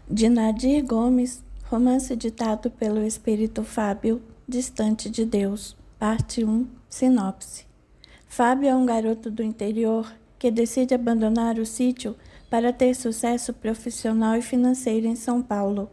De Nadir Gomes, romance ditado pelo espírito Fábio, distante de Deus. Parte 1, sinopse. Fábio é um garoto do interior que decide abandonar o sítio para ter sucesso profissional e financeiro em São Paulo.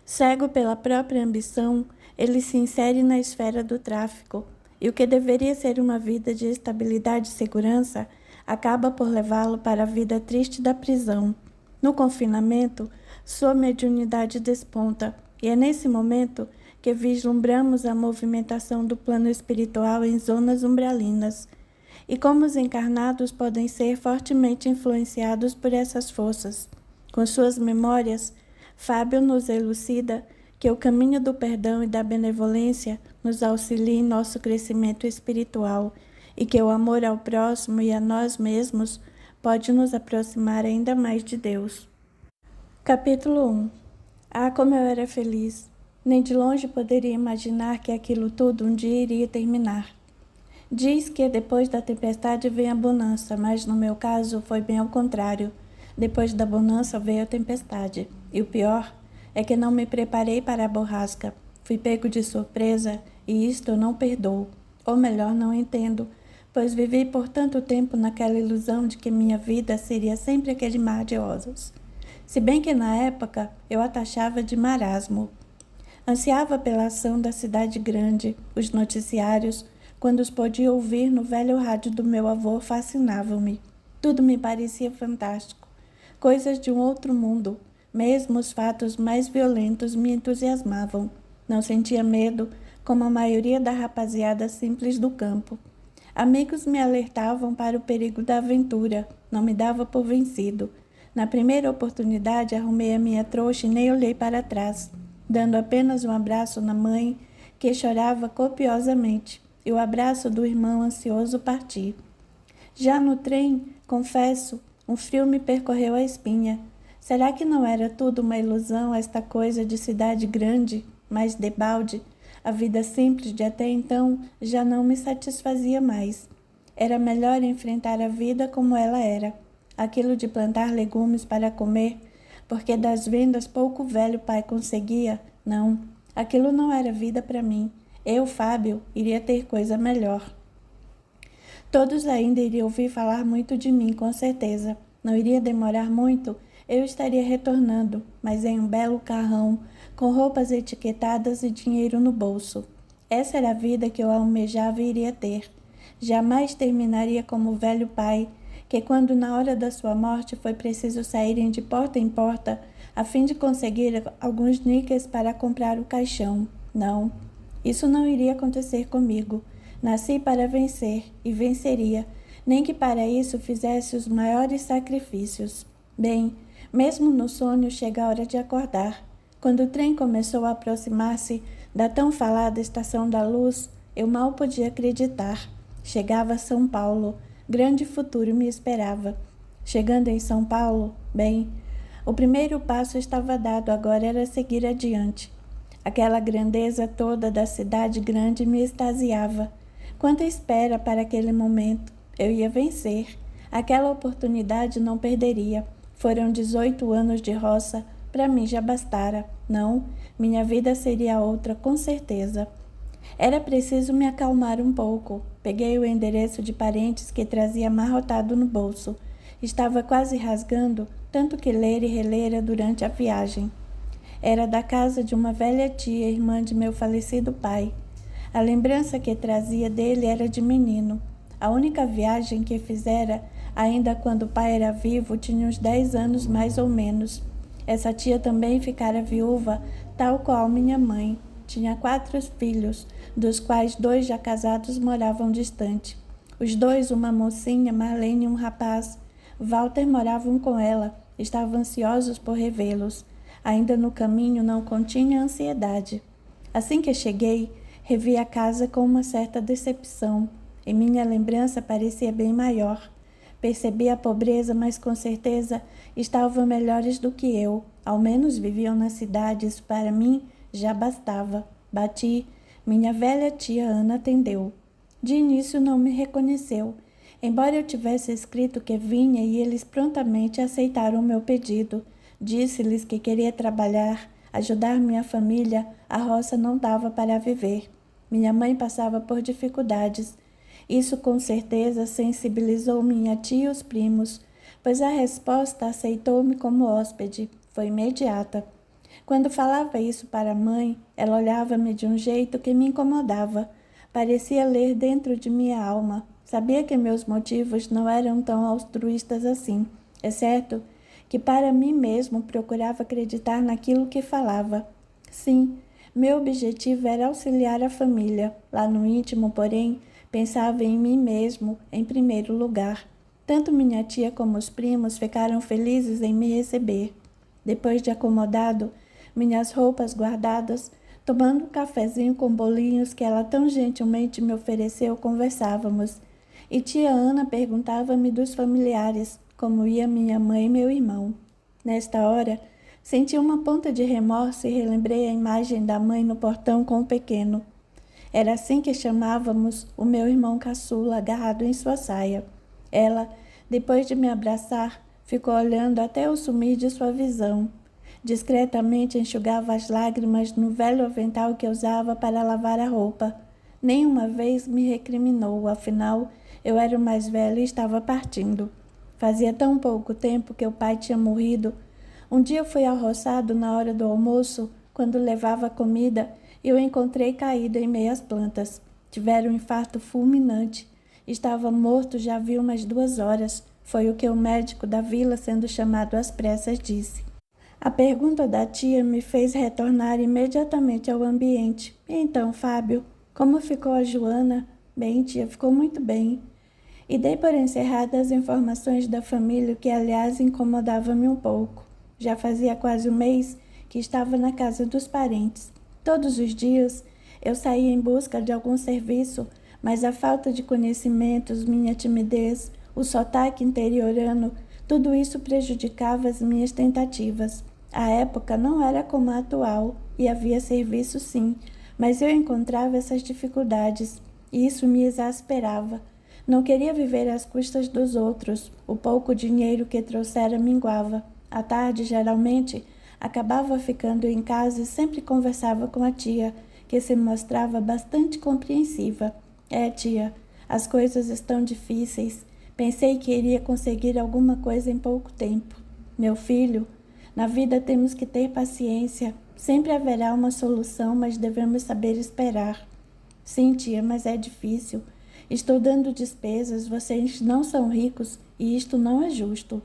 Cego pela própria ambição, ele se insere na esfera do tráfico, e o que deveria ser uma vida de estabilidade e segurança acaba por levá-lo para a vida triste da prisão. No confinamento, sua mediunidade desponta, e é nesse momento que vislumbramos a movimentação do plano espiritual em zonas umbralinas, e como os encarnados podem ser fortemente influenciados por essas forças. Com suas memórias, Fábio nos elucida que o caminho do perdão e da benevolência nos auxilia em nosso crescimento espiritual e que o amor ao próximo e a nós mesmos pode nos aproximar ainda mais de Deus. Capítulo 1. Ah, como eu era feliz! Nem de longe poderia imaginar que aquilo tudo um dia iria terminar. Diz que depois da tempestade vem a bonança, mas no meu caso foi bem ao contrário. Depois da bonança veio a tempestade. E o pior é que não me preparei para a borrasca. Fui pego de surpresa e isto eu não perdoo. Ou melhor, não entendo, pois vivi por tanto tempo naquela ilusão de que minha vida seria sempre aquele mar de rosas. Se bem que na época eu a taxava de marasmo. Ansiava pela ação da cidade grande, os noticiários, quando os podia ouvir no velho rádio do meu avô, fascinavam-me. Tudo me parecia fantástico, coisas de um outro mundo. Mesmo os fatos mais violentos me entusiasmavam. Não sentia medo, como a maioria da rapaziada simples do campo. Amigos me alertavam para o perigo da aventura, não me dava por vencido. Na primeira oportunidade, arrumei a minha trouxa e nem olhei para trás, dando apenas um abraço na mãe, que chorava copiosamente, e o abraço do irmão ansioso partir. Já no trem, confesso, um frio me percorreu a espinha. Será que não era tudo uma ilusão, esta coisa de cidade grande, mas debalde? A vida simples de até então já não me satisfazia mais. Era melhor enfrentar a vida como ela era. Aquilo de plantar legumes para comer, porque das vendas pouco velho pai conseguia, não, aquilo não era vida para mim. Eu, Fábio, iria ter coisa melhor. Todos ainda iriam ouvir falar muito de mim, com certeza. Não iria demorar muito, eu estaria retornando, mas em um belo carrão, com roupas etiquetadas e dinheiro no bolso. Essa era a vida que eu almejava e iria ter. Jamais terminaria como o velho pai, que quando na hora da sua morte foi preciso saírem de porta em porta, a fim de conseguir alguns níqueis para comprar o caixão. Não, isso não iria acontecer comigo. Nasci para vencer, e venceria, nem que para isso fizesse os maiores sacrifícios. Bem, mesmo no sonho chega a hora de acordar. Quando o trem começou a aproximar-se da tão falada Estação da Luz, eu mal podia acreditar. Chegava a São Paulo. Grande futuro me esperava. Chegando em São Paulo, bem, o primeiro passo estava dado, agora era seguir adiante. Aquela grandeza toda da cidade grande me extasiava. Quanta espera para aquele momento! Eu ia vencer. Aquela oportunidade não perderia. Foram 18 anos de roça, para mim já bastara. Não, minha vida seria outra, com certeza. Era preciso me acalmar um pouco. Peguei o endereço de parentes que trazia amarrotado no bolso. Estava quase rasgando, tanto que ler e relera durante a viagem. Era da casa de uma velha tia, irmã de meu falecido pai. A lembrança que trazia dele era de menino. A única viagem que fizera, ainda quando o pai era vivo, tinha uns 10 anos mais ou menos. Essa tia também ficara viúva, tal qual minha mãe. Tinha 4 filhos, dos quais 2 já casados moravam distante. Os 2, uma mocinha, Marlene e um rapaz. Walter moravam com ela, estavam ansiosos por revê-los. Ainda no caminho não continha ansiedade. Assim que cheguei, revi a casa com uma certa decepção. Em minha lembrança parecia bem maior. Percebi a pobreza, mas com certeza estavam melhores do que eu. Ao menos viviam na cidade, isso para mim já bastava. Bati. Minha velha tia Ana atendeu. De início não me reconheceu, embora eu tivesse escrito que vinha, e eles prontamente aceitaram o meu pedido. Disse-lhes que queria trabalhar, ajudar minha família, a roça não dava para viver. Minha mãe passava por dificuldades. Isso com certeza sensibilizou minha tia e os primos, pois a resposta aceitou-me como hóspede. Foi imediata. Quando falava isso para a mãe, ela olhava-me de um jeito que me incomodava. Parecia ler dentro de minha alma. Sabia que meus motivos não eram tão altruístas assim, exceto que para mim mesmo procurava acreditar naquilo que falava. Sim, meu objetivo era auxiliar a família. Lá no íntimo, porém, pensava em mim mesmo em primeiro lugar. Tanto minha tia como os primos ficaram felizes em me receber. Depois de acomodado, minhas roupas guardadas, tomando um cafezinho com bolinhos que ela tão gentilmente me ofereceu, conversávamos. E tia Ana perguntava-me dos familiares, como ia minha mãe e meu irmão. Nesta hora, senti uma ponta de remorso e relembrei a imagem da mãe no portão com o pequeno. Era assim que chamávamos o meu irmão caçula agarrado em sua saia. Ela, depois de me abraçar, ficou olhando até eu sumir de sua visão. Discretamente enxugava as lágrimas no velho avental que usava para lavar a roupa. Nenhuma vez me recriminou, afinal, eu era o mais velho e estava partindo. Fazia tão pouco tempo que o pai tinha morrido. Um dia fui ao roçado na hora do almoço, quando levava comida, e o encontrei caído em meio às plantas. Tivera um infarto fulminante. Estava morto já havia umas 2 horas. Foi o que o médico da vila, sendo chamado às pressas, disse. A pergunta da tia me fez retornar imediatamente ao ambiente. E então, Fábio, como ficou a Joana? Bem, tia, ficou muito bem. E dei por encerradas as informações da família, que aliás incomodava-me um pouco. Já fazia quase um mês que estava na casa dos parentes. Todos os dias eu saía em busca de algum serviço, mas a falta de conhecimentos, minha timidez, o sotaque interiorano, tudo isso prejudicava as minhas tentativas. A época não era como a atual, e havia serviço sim, mas eu encontrava essas dificuldades, e isso me exasperava. Não queria viver às custas dos outros. O pouco dinheiro que trouxera minguava. À tarde, geralmente, acabava ficando em casa e sempre conversava com a tia, que se mostrava bastante compreensiva. Tia, as coisas estão difíceis. Pensei que iria conseguir alguma coisa em pouco tempo. Meu filho, na vida temos que ter paciência. Sempre haverá uma solução, mas devemos saber esperar. Sim, tia, mas é difícil. Estou dando despesas, vocês não são ricos e isto não é justo.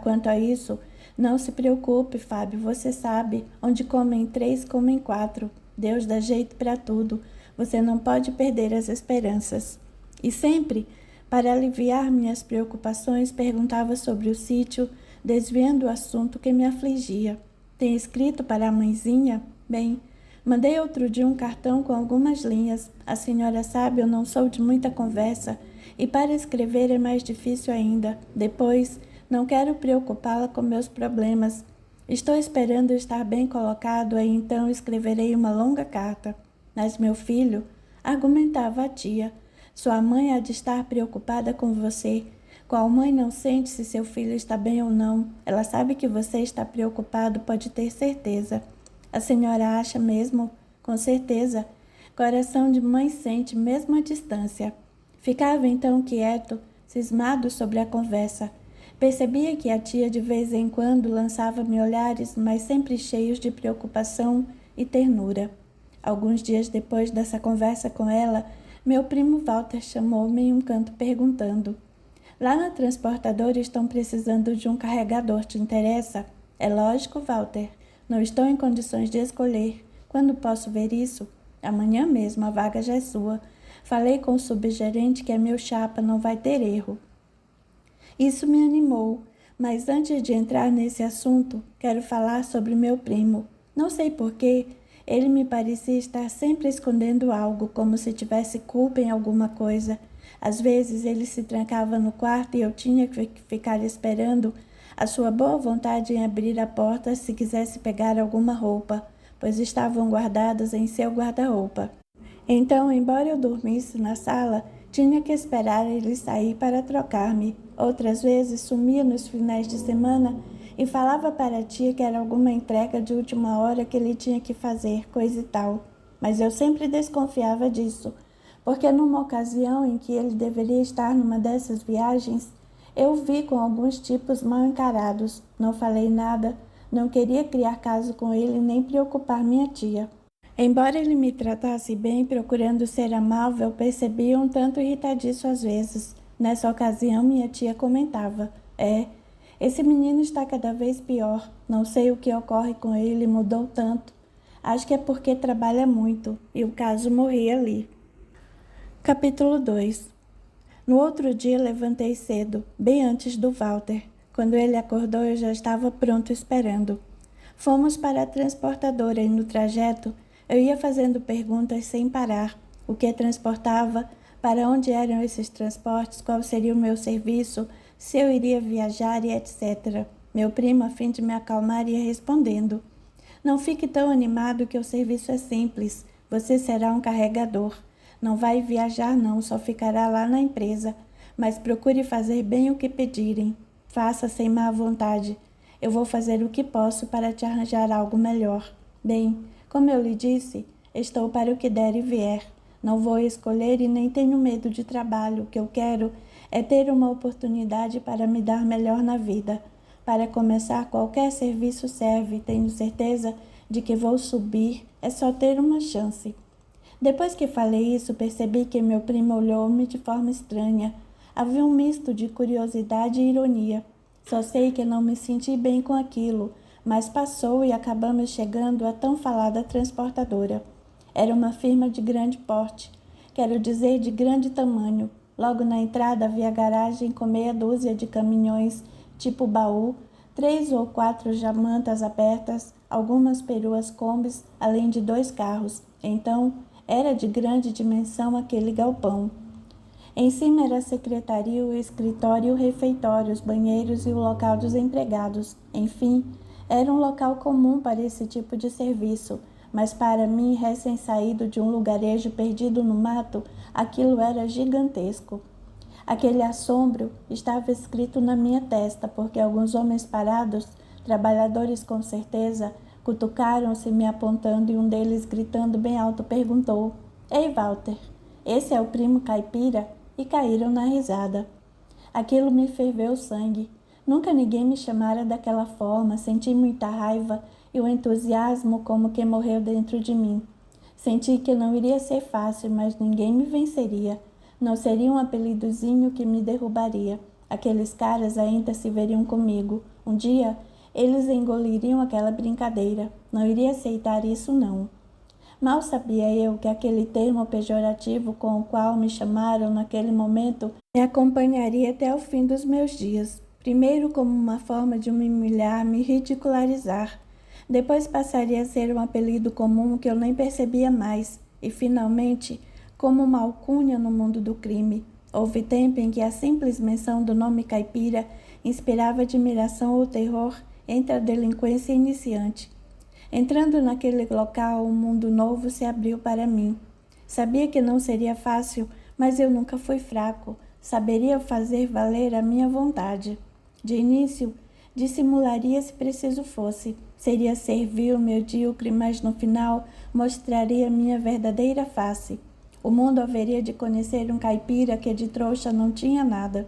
Quanto a isso, não se preocupe, Fábio, você sabe, onde comem 3, comem 4. Deus dá jeito para tudo, você não pode perder as esperanças. E sempre, para aliviar minhas preocupações, perguntava sobre o sítio, desviando o assunto que me afligia. Tem escrito para a mãezinha? Bem, mandei outro dia um cartão com algumas linhas. A senhora sabe, eu não sou de muita conversa e para escrever é mais difícil ainda. Depois, não quero preocupá-la com meus problemas. Estou esperando estar bem colocado, aí então escreverei uma longa carta. Mas meu filho, argumentava a tia, sua mãe há de estar preocupada com você. Qual mãe não sente se seu filho está bem ou não? Ela sabe que você está preocupado, pode ter certeza. A senhora acha mesmo? Com certeza. Coração de mãe sente, mesmo à distância. Ficava então quieto, cismado sobre a conversa. Percebia que a tia de vez em quando lançava-me olhares, mas sempre cheios de preocupação e ternura. Alguns dias depois dessa conversa com ela, meu primo Walter chamou-me em um canto perguntando: lá na transportadora estão precisando de um carregador, te interessa? É lógico, Walter. Não estou em condições de escolher. Quando posso ver isso? Amanhã mesmo, a vaga já é sua. Falei com o subgerente que é meu chapa, não vai ter erro. Isso me animou, mas antes de entrar nesse assunto, quero falar sobre meu primo. Não sei porquê, ele me parecia estar sempre escondendo algo, como se tivesse culpa em alguma coisa. Às vezes ele se trancava no quarto e eu tinha que ficar esperando a sua boa vontade em abrir a porta se quisesse pegar alguma roupa, pois estavam guardadas em seu guarda-roupa. Então, embora eu dormisse na sala, tinha que esperar ele sair para trocar-me. Outras vezes sumia nos finais de semana e falava para a tia que era alguma entrega de última hora que ele tinha que fazer, coisa e tal. Mas eu sempre desconfiava disso, porque numa ocasião em que ele deveria estar numa dessas viagens, eu o vi com alguns tipos mal encarados. Não falei nada, não queria criar caso com ele nem preocupar minha tia. Embora ele me tratasse bem, procurando ser amável, percebia um tanto irritadiço às vezes. Nessa ocasião, minha tia comentava: esse menino está cada vez pior. Não sei o que ocorre com ele, mudou tanto. Acho que é porque trabalha muito. E o caso morria ali. Capítulo 2. No outro dia levantei cedo, bem antes do Walter. Quando ele acordou, eu já estava pronto esperando. Fomos para a transportadora e no trajeto eu ia fazendo perguntas sem parar. O que transportava, para onde eram esses transportes, qual seria o meu serviço, se eu iria viajar e etc. Meu primo, a fim de me acalmar, ia respondendo: não fique tão animado que o serviço é simples. Você será um carregador. Não vai viajar não, só ficará lá na empresa. Mas procure fazer bem o que pedirem. Faça sem má vontade. Eu vou fazer o que posso para te arranjar algo melhor. Bem, como eu lhe disse, estou para o que der e vier. Não vou escolher e nem tenho medo de trabalho. O que eu quero é ter uma oportunidade para me dar melhor na vida. Para começar, qualquer serviço serve. Tenho certeza de que vou subir. É só ter uma chance. Depois que falei isso, percebi que meu primo olhou-me de forma estranha. Havia um misto de curiosidade e ironia. Só sei que não me senti bem com aquilo, mas passou e acabamos chegando à tão falada transportadora. Era uma firma de grande porte, quero dizer de grande tamanho. Logo na entrada havia garagem com meia dúzia de caminhões tipo baú, 3 ou 4 jamantas abertas, algumas peruas combis, além de 2 carros. Então, era de grande dimensão aquele galpão. Em cima era a secretaria, o escritório e o refeitório, os banheiros e o local dos empregados. Enfim, era um local comum para esse tipo de serviço, mas para mim, recém-saído de um lugarejo perdido no mato, aquilo era gigantesco. Aquele assombro estava escrito na minha testa, porque alguns homens parados, trabalhadores com certeza, cutucaram-se me apontando e um deles, gritando bem alto, perguntou: Ei, Walter, esse é o primo caipira? E caíram na risada. Aquilo me ferveu o sangue. Nunca ninguém me chamara daquela forma, senti muita raiva e o entusiasmo como que morreu dentro de mim. Senti que não iria ser fácil, mas ninguém me venceria. Não seria um apelidozinho que me derrubaria. Aqueles caras ainda se veriam comigo. Um dia, eles engoliriam aquela brincadeira. Não iria aceitar isso, não. Mal sabia eu que aquele termo pejorativo com o qual me chamaram naquele momento me acompanharia até o fim dos meus dias. Primeiro como uma forma de me humilhar, me ridicularizar. Depois passaria a ser um apelido comum que eu nem percebia mais. E, finalmente, como uma alcunha no mundo do crime. Houve tempo em que a simples menção do nome caipira inspirava admiração ou terror entre a delinquência iniciante. Entrando naquele local, um mundo novo se abriu para mim. Sabia que não seria fácil, mas eu nunca fui fraco. Saberia fazer valer a minha vontade. De início, dissimularia se preciso fosse. Seria servil, medíocre, mas no final mostraria minha verdadeira face. O mundo haveria de conhecer um caipira que de trouxa não tinha nada.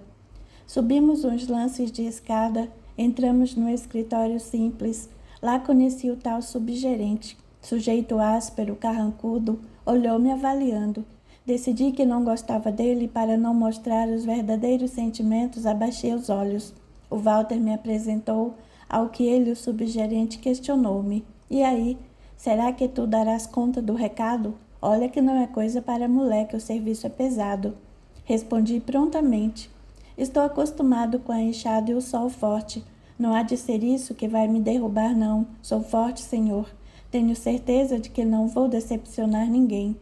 Subimos uns lances de escada, entramos no escritório simples. Lá conheci o tal subgerente. Sujeito áspero, carrancudo, olhou-me avaliando. Decidi que não gostava dele e para não mostrar os verdadeiros sentimentos, abaixei os olhos. O Walter me apresentou, ao que ele, o subgerente, questionou-me. E aí, será que tu darás conta do recado? Olha que não é coisa para moleque, o serviço é pesado. Respondi prontamente. Estou acostumado com a enxada e o sol forte. Não há de ser isso que vai me derrubar, não. Sou forte, senhor. Tenho certeza de que não vou decepcionar ninguém.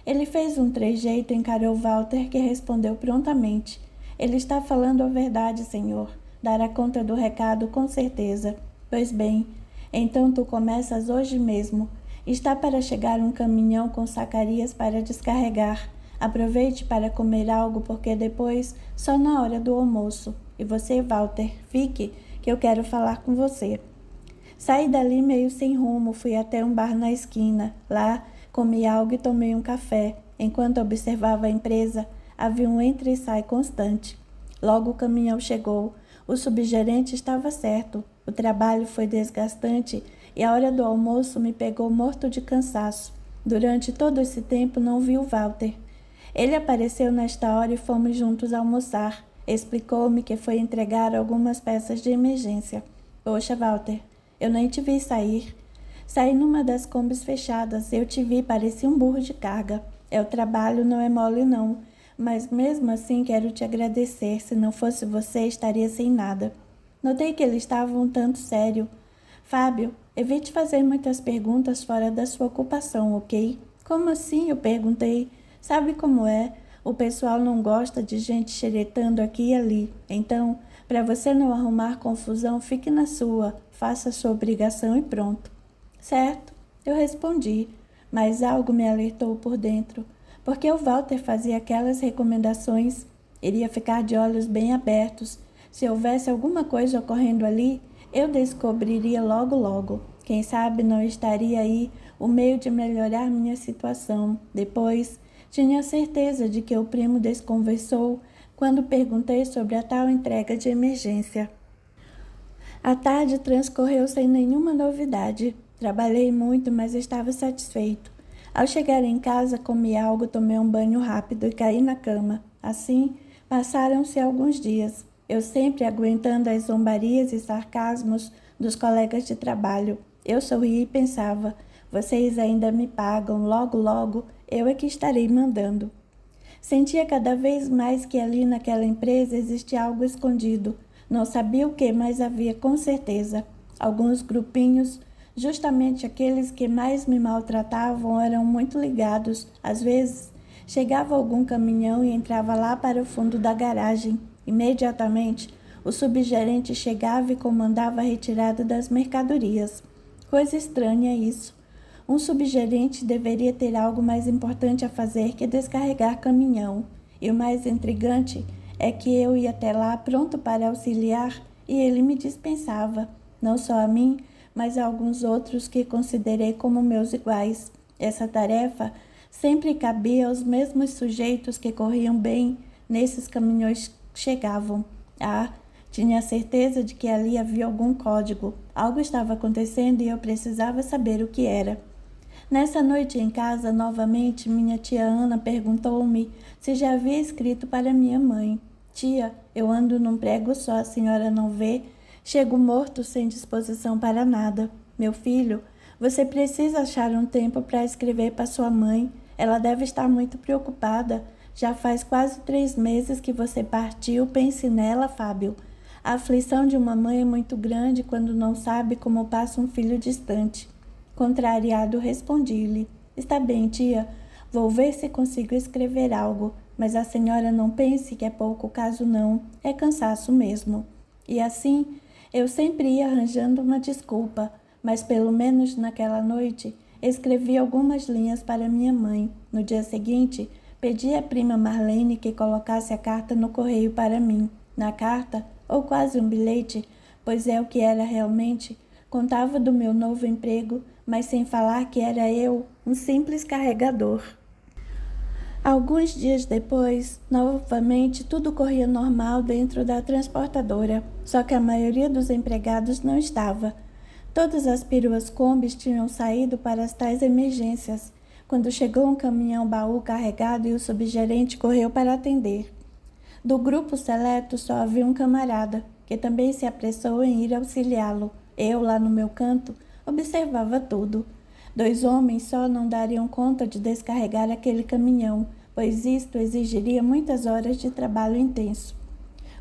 Ele fez um trejeito e encarou Walter, que respondeu prontamente. Ele está falando a verdade, senhor. Dará conta do recado com certeza. Pois bem, então tu começas hoje mesmo. Está para chegar um caminhão com sacarias para descarregar. Aproveite para comer algo, porque depois, só na hora do almoço. E você, Walter, fique, que eu quero falar com você. Saí dali meio sem rumo, fui até um bar na esquina. Lá, comi algo e tomei um café. Enquanto observava a empresa, havia um entra e sai constante. Logo o caminhão chegou. O subgerente estava certo. O trabalho foi desgastante e a hora do almoço me pegou morto de cansaço. Durante todo esse tempo não vi o Walter. Ele apareceu nesta hora e fomos juntos almoçar. Explicou-me que foi entregar algumas peças de emergência. Poxa, Walter, eu nem te vi sair. Saí numa das combis fechadas. Eu te vi, parecia um burro de carga. O trabalho não é mole não, mas mesmo assim quero te agradecer. Se não fosse você, estaria sem nada. Notei que ele estava um tanto sério. Fábio, evite fazer muitas perguntas fora da sua ocupação, ok? Como assim? Eu perguntei. Sabe como é? O pessoal não gosta de gente xeretando aqui e ali. Então, para você não arrumar confusão, fique na sua. Faça a sua obrigação e pronto. Certo, eu respondi, mas algo me alertou por dentro. Porque o Walter fazia aquelas recomendações, iria ficar de olhos bem abertos. Se houvesse alguma coisa ocorrendo ali, eu descobriria logo. Quem sabe não estaria aí o meio de melhorar minha situação. Depois, tinha certeza de que o primo desconversou quando perguntei sobre a tal entrega de emergência. A tarde transcorreu sem nenhuma novidade. Trabalhei muito, mas estava satisfeito. Ao chegar em casa, comi algo, tomei um banho rápido e caí na cama. Assim, passaram-se alguns dias. Eu sempre aguentando as zombarias e sarcasmos dos colegas de trabalho. Eu sorria e pensava, vocês ainda me pagam, logo, eu é que estarei mandando. Sentia cada vez mais que ali naquela empresa existia algo escondido. Não sabia o que, mas havia com certeza. Alguns grupinhos, justamente aqueles que mais me maltratavam, eram muito ligados. Às vezes, chegava algum caminhão e entrava lá para o fundo da garagem. Imediatamente, o subgerente chegava e comandava a retirada das mercadorias. Coisa estranha isso. Um subgerente deveria ter algo mais importante a fazer que descarregar caminhão. E o mais intrigante é que eu ia até lá pronto para auxiliar e ele me dispensava, não só a mim, mas a alguns outros que considerei como meus iguais. Essa tarefa sempre cabia aos mesmos sujeitos que corriam bem nesses caminhões que chegavam. Tinha certeza de que ali havia algum código. Algo estava acontecendo e eu precisava saber o que era. Nessa noite em casa, novamente, minha tia Ana perguntou-me se já havia escrito para minha mãe. Tia, eu ando num prego só, a senhora não vê? Chego morto sem disposição para nada. Meu filho, você precisa achar um tempo para escrever para sua mãe. Ela deve estar muito preocupada. Já faz quase 3 meses que você partiu. Pense nela, Fábio. A aflição de uma mãe é muito grande quando não sabe como passa um filho distante. Contrariado, respondi-lhe. Está bem, tia. Vou ver se consigo escrever algo. Mas a senhora não pense que é pouco caso não. É cansaço mesmo. E assim, eu sempre ia arranjando uma desculpa. Mas pelo menos naquela noite, escrevi algumas linhas para minha mãe. No dia seguinte, pedi à prima Marlene que colocasse a carta no correio para mim. Na carta, ou quase um bilhete, pois é o que era realmente, contava do meu novo emprego, mas sem falar que era eu, um simples carregador. Alguns dias depois, novamente, tudo corria normal dentro da transportadora, só que a maioria dos empregados não estava. Todas as peruas combis tinham saído para as tais emergências, quando chegou um caminhão-baú carregado e o subgerente correu para atender. Do grupo seleto só havia um camarada, que também se apressou em ir auxiliá-lo. Eu, lá no meu canto, observava tudo. 2 homens só não dariam conta de descarregar aquele caminhão, pois isto exigiria muitas horas de trabalho intenso.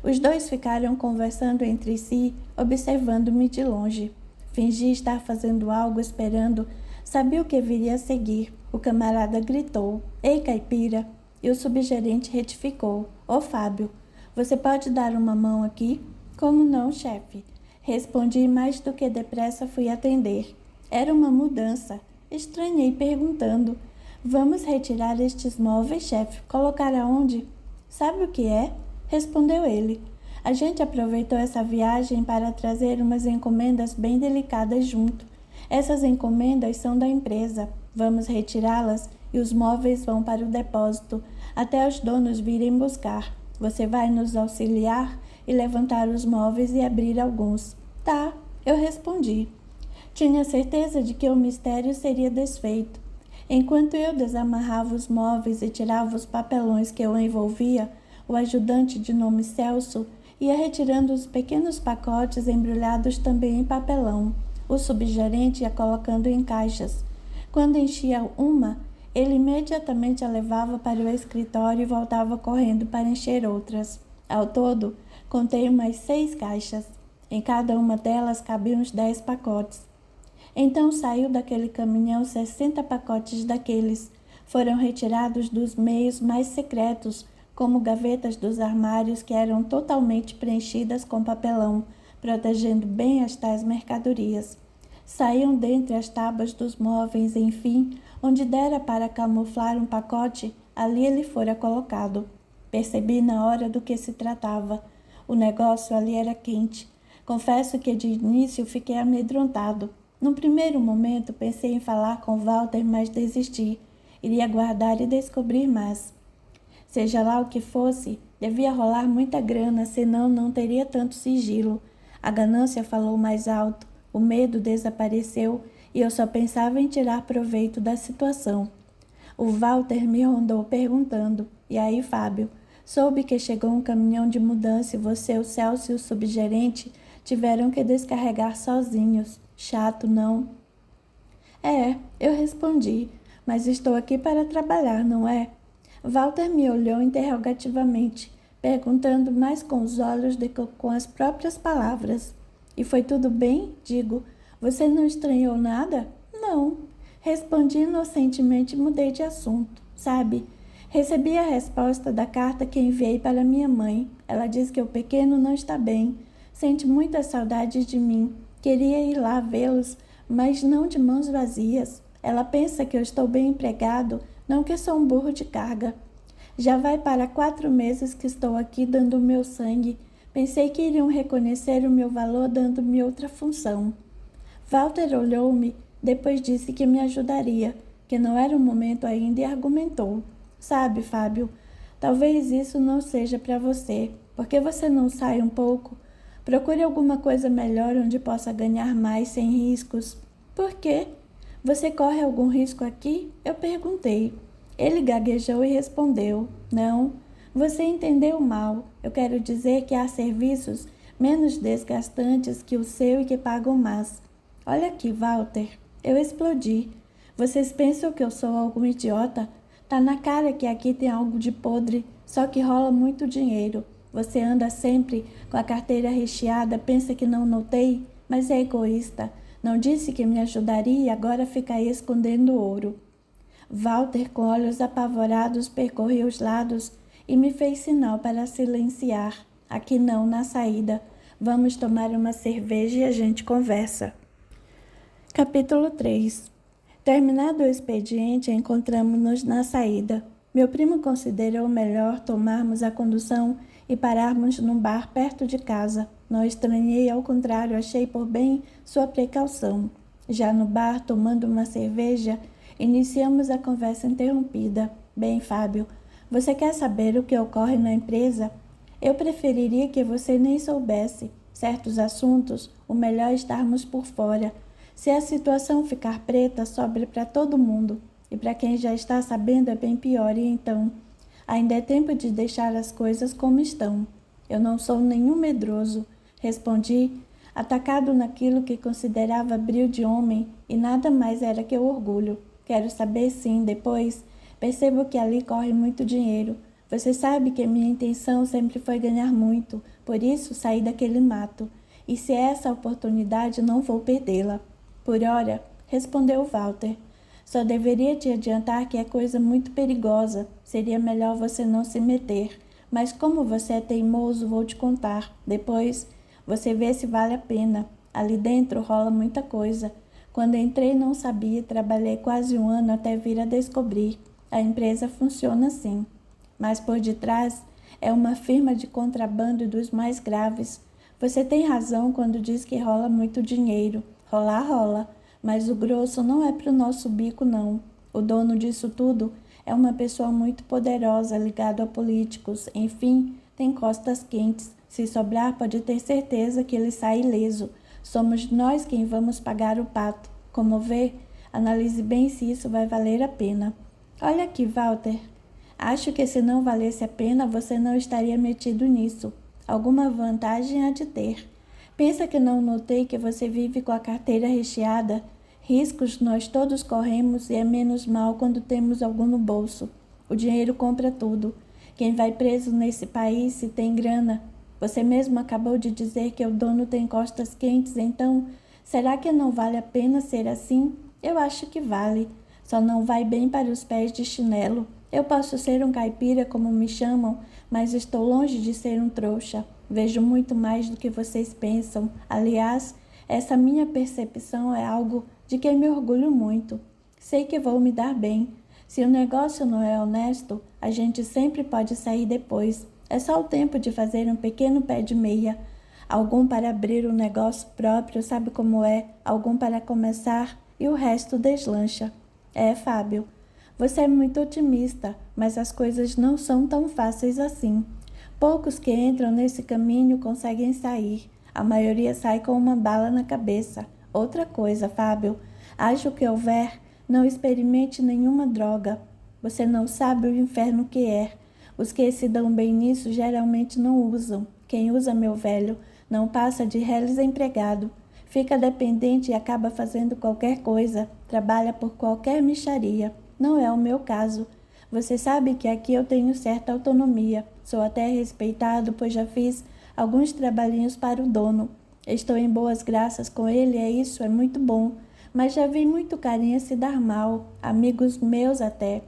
Os 2 ficaram conversando entre si, observando-me de longe. Fingi estar fazendo algo, esperando. Sabia o que viria a seguir. O camarada gritou, "Ei, caipira!" E o subgerente retificou, "Ô, Fábio, você pode dar uma mão aqui?" "Como não, chefe?" Respondi mais do que depressa fui atender. Era uma mudança. Estranhei perguntando, "Vamos retirar estes móveis, chefe? Colocar aonde?" "Sabe o que é?" respondeu ele. A gente aproveitou essa viagem para trazer umas encomendas bem delicadas junto. Essas encomendas são da empresa. Vamos retirá-las e os móveis vão para o depósito, até os donos virem buscar. Você vai nos auxiliar e levantar os móveis e abrir alguns. Tá, eu respondi. Tinha certeza de que o mistério seria desfeito. Enquanto eu desamarrava os móveis e tirava os papelões que eu envolvia, o ajudante de nome Celso ia retirando os pequenos pacotes embrulhados também em papelão. O subgerente ia colocando em caixas. Quando enchia uma, ele imediatamente a levava para o escritório e voltava correndo para encher outras. Ao todo, contei umas 6 caixas. Em cada uma delas cabiam uns 10 pacotes. Então saiu daquele caminhão 60 pacotes daqueles. Foram retirados dos meios mais secretos, como gavetas dos armários que eram totalmente preenchidas com papelão, protegendo bem as tais mercadorias. Saíam dentre as tábuas dos móveis, enfim, onde dera para camuflar um pacote, ali ele fora colocado. Percebi na hora do que se tratava. O negócio ali era quente. Confesso que de início fiquei amedrontado. Num primeiro momento pensei em falar com Walter, mas desisti. Iria guardar e descobrir mais. Seja lá o que fosse, devia rolar muita grana, senão não teria tanto sigilo. A ganância falou mais alto, o medo desapareceu e eu só pensava em tirar proveito da situação. O Walter me rondou perguntando, e aí, Fábio? Soube que chegou um caminhão de mudança e você, o Celso e o subgerente tiveram que descarregar sozinhos. Chato, não? É, eu respondi, mas estou aqui para trabalhar, não é? Walter me olhou interrogativamente, perguntando mais com os olhos do que com as próprias palavras. E foi tudo bem? Digo, você não estranhou nada? Não. Respondi inocentemente e mudei de assunto. Sabe, recebi a resposta da carta que enviei para minha mãe. Ela diz que o pequeno não está bem, sente muita saudade de mim. Queria ir lá vê-los, mas não de mãos vazias. Ela pensa que eu estou bem empregado, não que sou um burro de carga. Já vai para 4 meses que estou aqui dando o meu sangue. Pensei que iriam reconhecer o meu valor dando-me outra função. Walter olhou-me, depois disse que me ajudaria, que não era o momento ainda e argumentou. Sabe, Fábio, talvez isso não seja para você. Por que você não sai um pouco? Procure alguma coisa melhor onde possa ganhar mais sem riscos. Por quê? Você corre algum risco aqui? Eu perguntei. Ele gaguejou e respondeu. Não, você entendeu mal. Eu quero dizer que há serviços menos desgastantes que o seu e que pagam mais. Olha aqui, Walter. Eu explodi. Vocês pensam que eu sou algum idiota? Tá na cara que aqui tem algo de podre, só que rola muito dinheiro. Você anda sempre com a carteira recheada, pensa que não notei, mas é egoísta. Não disse que me ajudaria e agora fica aí escondendo ouro. Walter, com olhos apavorados, percorreu os lados e me fez sinal para silenciar. Aqui não, na saída. Vamos tomar uma cerveja e a gente conversa. Capítulo 3. Terminado o expediente, encontramos-nos na saída. Meu primo considerou melhor tomarmos a condução e pararmos num bar perto de casa. Não estranhei, ao contrário, achei por bem sua precaução. Já no bar, tomando uma cerveja, iniciamos a conversa interrompida. Bem, Fábio, você quer saber o que ocorre na empresa? Eu preferiria que você nem soubesse. Certos assuntos, o melhor é estarmos por fora. Se a situação ficar preta, sobra para todo mundo. E para quem já está sabendo é bem pior, e então ainda é tempo de deixar as coisas como estão. Eu não sou nenhum medroso, respondi, atacado naquilo que considerava brio de homem, e nada mais era que o orgulho. Quero saber sim, depois. Percebo que ali corre muito dinheiro. Você sabe que minha intenção sempre foi ganhar muito, por isso saí daquele mato. E se é essa oportunidade, não vou perdê-la. Por ora, respondeu Walter. Só deveria te adiantar que é coisa muito perigosa. Seria melhor você não se meter. Mas como você é teimoso, vou te contar. Depois, você vê se vale a pena. Ali dentro rola muita coisa. Quando entrei não sabia, trabalhei quase 1 ano até vir a descobrir. A empresa funciona assim. Mas por detrás É uma firma de contrabando dos mais graves. Você tem razão quando diz que rola muito dinheiro. Rolar, rola. Mas o grosso não é para o nosso bico, não. O dono disso tudo é uma pessoa muito poderosa, ligada a políticos. Enfim, tem costas quentes. Se sobrar, pode ter certeza que ele sai ileso. Somos nós quem vamos pagar o pato. Como vê, analise bem se isso vai valer a pena. Olha aqui, Walter. Acho que se não valesse a pena, você não estaria metido nisso. Alguma vantagem há de ter. Pensa que não notei que você vive com a carteira recheada? Riscos nós todos corremos e é menos mal quando temos algum no bolso. O dinheiro compra tudo. Quem vai preso nesse país se tem grana? Você mesmo acabou de dizer que o dono tem costas quentes, então será que não vale a pena ser assim? Eu acho que vale. Só não vai bem para os pés de chinelo. Eu posso ser um caipira, como me chamam, mas estou longe de ser um trouxa. Vejo muito mais do que vocês pensam. Aliás, essa minha percepção é algo de que me orgulho muito. Sei que vou me dar bem. Se o negócio não é honesto, a gente sempre pode sair depois. É só o tempo de fazer um pequeno pé de meia. Algum para abrir um negócio próprio, sabe como é? Algum para começar e o resto deslancha. É, Fábio. Você é muito otimista, mas as coisas não são tão fáceis assim. Poucos que entram nesse caminho conseguem sair. A maioria sai com uma bala na cabeça. Outra coisa, Fábio, acho que houver, não experimente nenhuma droga. Você não sabe o inferno que é. Os que se dão bem nisso geralmente não usam. Quem usa, meu velho, não passa de reles empregado. Fica dependente e acaba fazendo qualquer coisa. Trabalha por qualquer mixaria. Não é o meu caso. Você sabe que aqui eu tenho certa autonomia. Sou até respeitado, pois já fiz alguns trabalhinhos para o dono. Estou em boas graças com ele, é muito bom. Mas já vi muito carinha se dar mal, amigos meus até.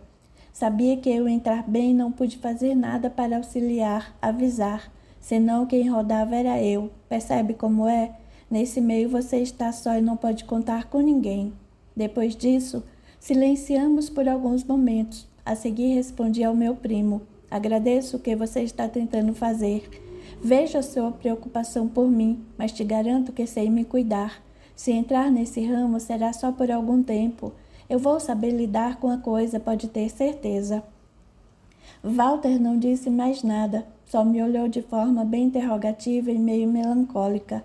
Sabia que eu entrar bem não pude fazer nada para auxiliar, avisar. Senão quem rodava era eu. Percebe como é? Nesse meio você está só e não pode contar com ninguém. Depois disso, silenciamos por alguns momentos. A seguir respondi ao meu primo. Agradeço o que você está tentando fazer. Vejo a sua preocupação por mim, mas te garanto que sei me cuidar. Se entrar nesse ramo será só por algum tempo. Eu vou saber lidar com a coisa, pode ter certeza. Walter não disse mais nada, só me olhou de forma bem interrogativa e meio melancólica,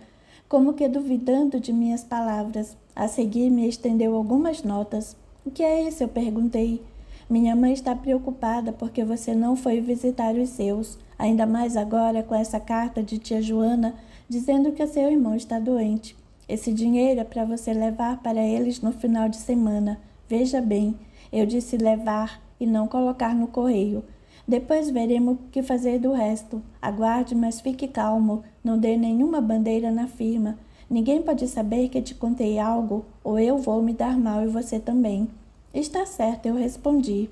como que duvidando de minhas palavras. A seguir me estendeu algumas notas. O que é isso? Eu perguntei. Minha mãe está preocupada porque você não foi visitar os seus, ainda mais agora com essa carta de tia Joana dizendo que seu irmão está doente. Esse dinheiro é para você levar para eles no final de semana. Veja bem, eu disse levar e não colocar no correio. Depois veremos o que fazer do resto. Aguarde, mas fique calmo. Não dê nenhuma bandeira na firma. Ninguém pode saber que te contei algo, ou eu vou me dar mal e você também. Está certo, eu respondi.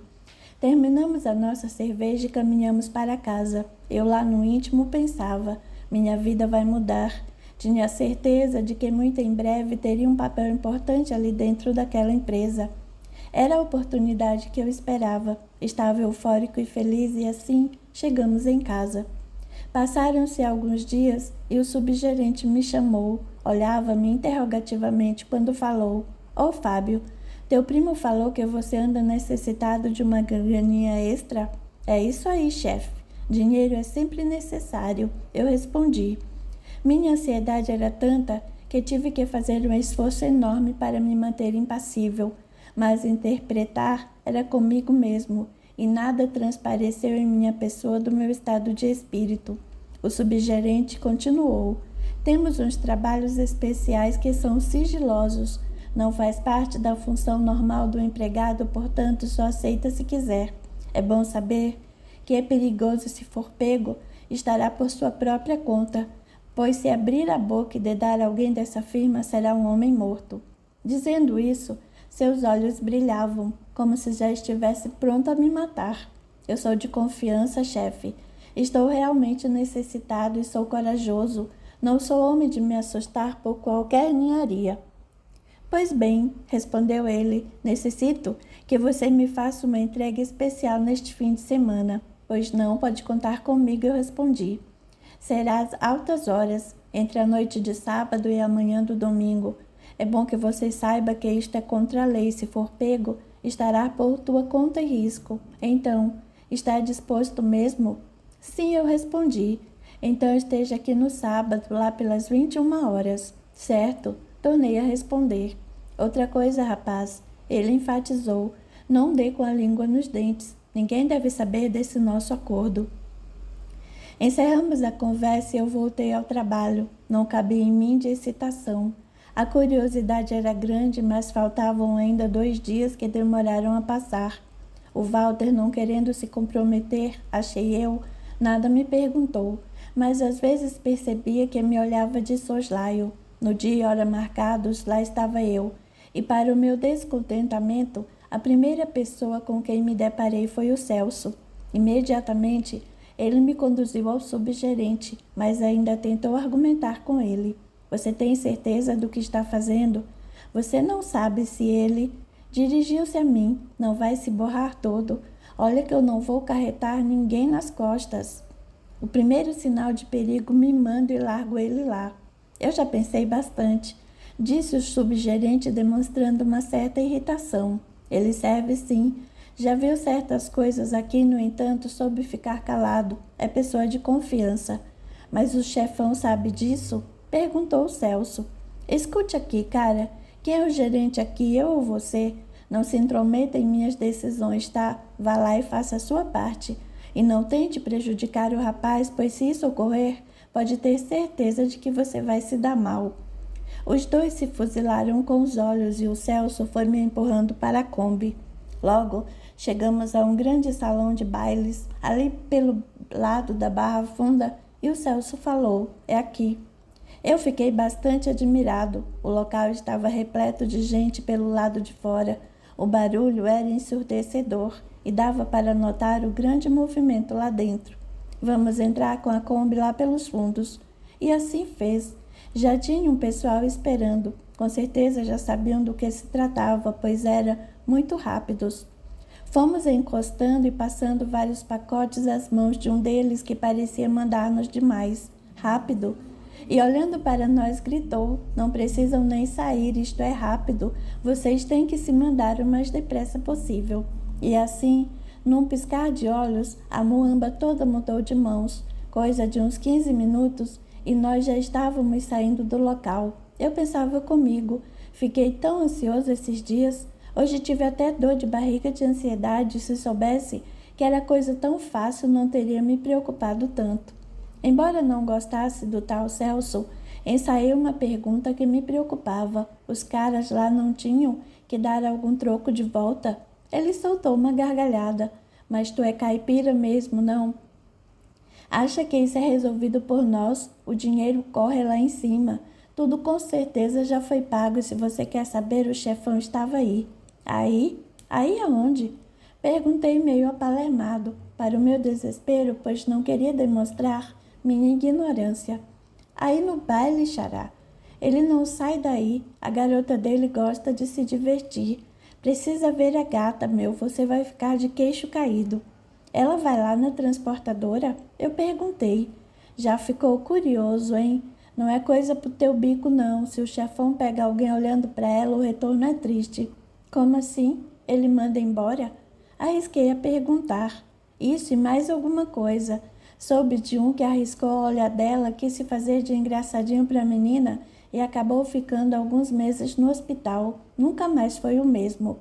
Terminamos a nossa cerveja e caminhamos para casa. Eu lá no íntimo pensava, minha vida vai mudar. Tinha certeza de que muito em breve teria um papel importante ali dentro daquela empresa. Era a oportunidade que eu esperava. Estava eufórico e feliz e assim chegamos em casa. Passaram-se alguns dias e o subgerente me chamou. Olhava-me interrogativamente quando falou. Ô Fábio, teu primo falou que você anda necessitado de uma graninha extra? É isso aí, chefe. Dinheiro é sempre necessário. Eu respondi. Minha ansiedade era tanta que tive que fazer um esforço enorme para me manter impassível. Mas interpretar era comigo mesmo, e nada transpareceu em minha pessoa do meu estado de espírito. O subgerente continuou. Temos uns trabalhos especiais que são sigilosos. Não faz parte da função normal do empregado, portanto, só aceita se quiser. É bom saber que é perigoso se for pego, estará por sua própria conta, pois se abrir a boca e dedar alguém dessa firma, será um homem morto. Dizendo isso, seus olhos brilhavam, como se já estivesse pronto a me matar. Eu sou de confiança, chefe. Estou realmente necessitado e sou corajoso. Não sou homem de me assustar por qualquer ninharia. Pois bem, respondeu ele, necessito que você me faça uma entrega especial neste fim de semana. Pois não, pode contar comigo, eu respondi. Será às altas horas, entre a noite de sábado e a manhã do domingo. É bom que você saiba que isto é contra a lei. Se for pego, estará por tua conta e risco. Então, está disposto mesmo? Sim, eu respondi. Então esteja aqui no sábado, lá pelas 21 horas. Certo? Tornei a responder. Outra coisa, rapaz, ele enfatizou. Não dê com a língua nos dentes. Ninguém deve saber desse nosso acordo. Encerramos a conversa e eu voltei ao trabalho. Não cabia em mim de excitação. A curiosidade era grande, mas faltavam ainda 2 dias que demoraram a passar. O Walter, não querendo se comprometer, achei eu, nada me perguntou, mas às vezes percebia que me olhava de soslaio. No dia e hora marcados, lá estava eu, e para o meu descontentamento, a primeira pessoa com quem me deparei foi o Celso. Imediatamente, ele me conduziu ao subgerente, mas ainda tentou argumentar com ele. Você tem certeza do que está fazendo? Você não sabe se ele... Dirigiu-se a mim. Não vai se borrar todo. Olha que eu não vou carretar ninguém nas costas. O primeiro sinal de perigo me mando e largo ele lá. Eu já pensei bastante, disse o subgerente demonstrando uma certa irritação. Ele serve sim. Já viu certas coisas aqui, no entanto, soube ficar calado. É pessoa de confiança. Mas o chefão sabe disso? Perguntou o Celso. Escute aqui, cara. Quem é o gerente aqui, eu ou você? Não se intrometa em minhas decisões, tá? Vá lá e faça a sua parte. E não tente prejudicar o rapaz, pois se isso ocorrer, pode ter certeza de que você vai se dar mal. Os dois se fuzilaram com os olhos e o Celso foi me empurrando para a Kombi. Logo, chegamos a um grande salão de bailes, ali pelo lado da Barra Funda, e o Celso falou, é aqui. Eu fiquei bastante admirado. O local estava repleto de gente pelo lado de fora. O barulho era ensurdecedor e dava para notar o grande movimento lá dentro. Vamos entrar com a Kombi lá pelos fundos. E assim fez. Já tinha um pessoal esperando. Com certeza já sabiam do que se tratava, pois era muito rápidos. Fomos encostando e passando vários pacotes às mãos de um deles que parecia mandar-nos demais. Rápido! E olhando para nós gritou, não precisam nem sair, isto é rápido, vocês têm que se mandar o mais depressa possível. E assim, num piscar de olhos, a muamba toda mudou de mãos, coisa de uns 15 minutos, e nós já estávamos saindo do local. Eu pensava comigo, fiquei tão ansioso esses dias, hoje tive até dor de barriga de ansiedade, se soubesse que era coisa tão fácil não teria me preocupado tanto. Embora não gostasse do tal Celso, ensaiei uma pergunta que me preocupava. Os caras lá não tinham que dar algum troco de volta? Ele soltou uma gargalhada. Mas tu é caipira mesmo, não? Acha que isso é resolvido por nós? O dinheiro corre lá em cima. Tudo com certeza já foi pago e se você quer saber, o chefão estava aí. Aí? Aí aonde? Perguntei meio apalermado, para o meu desespero, pois não queria demonstrar minha ignorância. Aí no baile, xará. Ele não sai daí. A garota dele gosta de se divertir. Precisa ver a gata, meu. Você vai ficar de queixo caído. Ela vai lá na transportadora? Eu perguntei. Já ficou curioso, hein? Não é coisa pro teu bico, não. Se o chefão pega alguém olhando para ela, o retorno é triste. Como assim? Ele manda embora? Arrisquei a perguntar. Isso e mais alguma coisa. Soube de um que arriscou a olhar dela, quis se fazer de engraçadinho para a menina e acabou ficando alguns meses no hospital. Nunca mais foi o mesmo.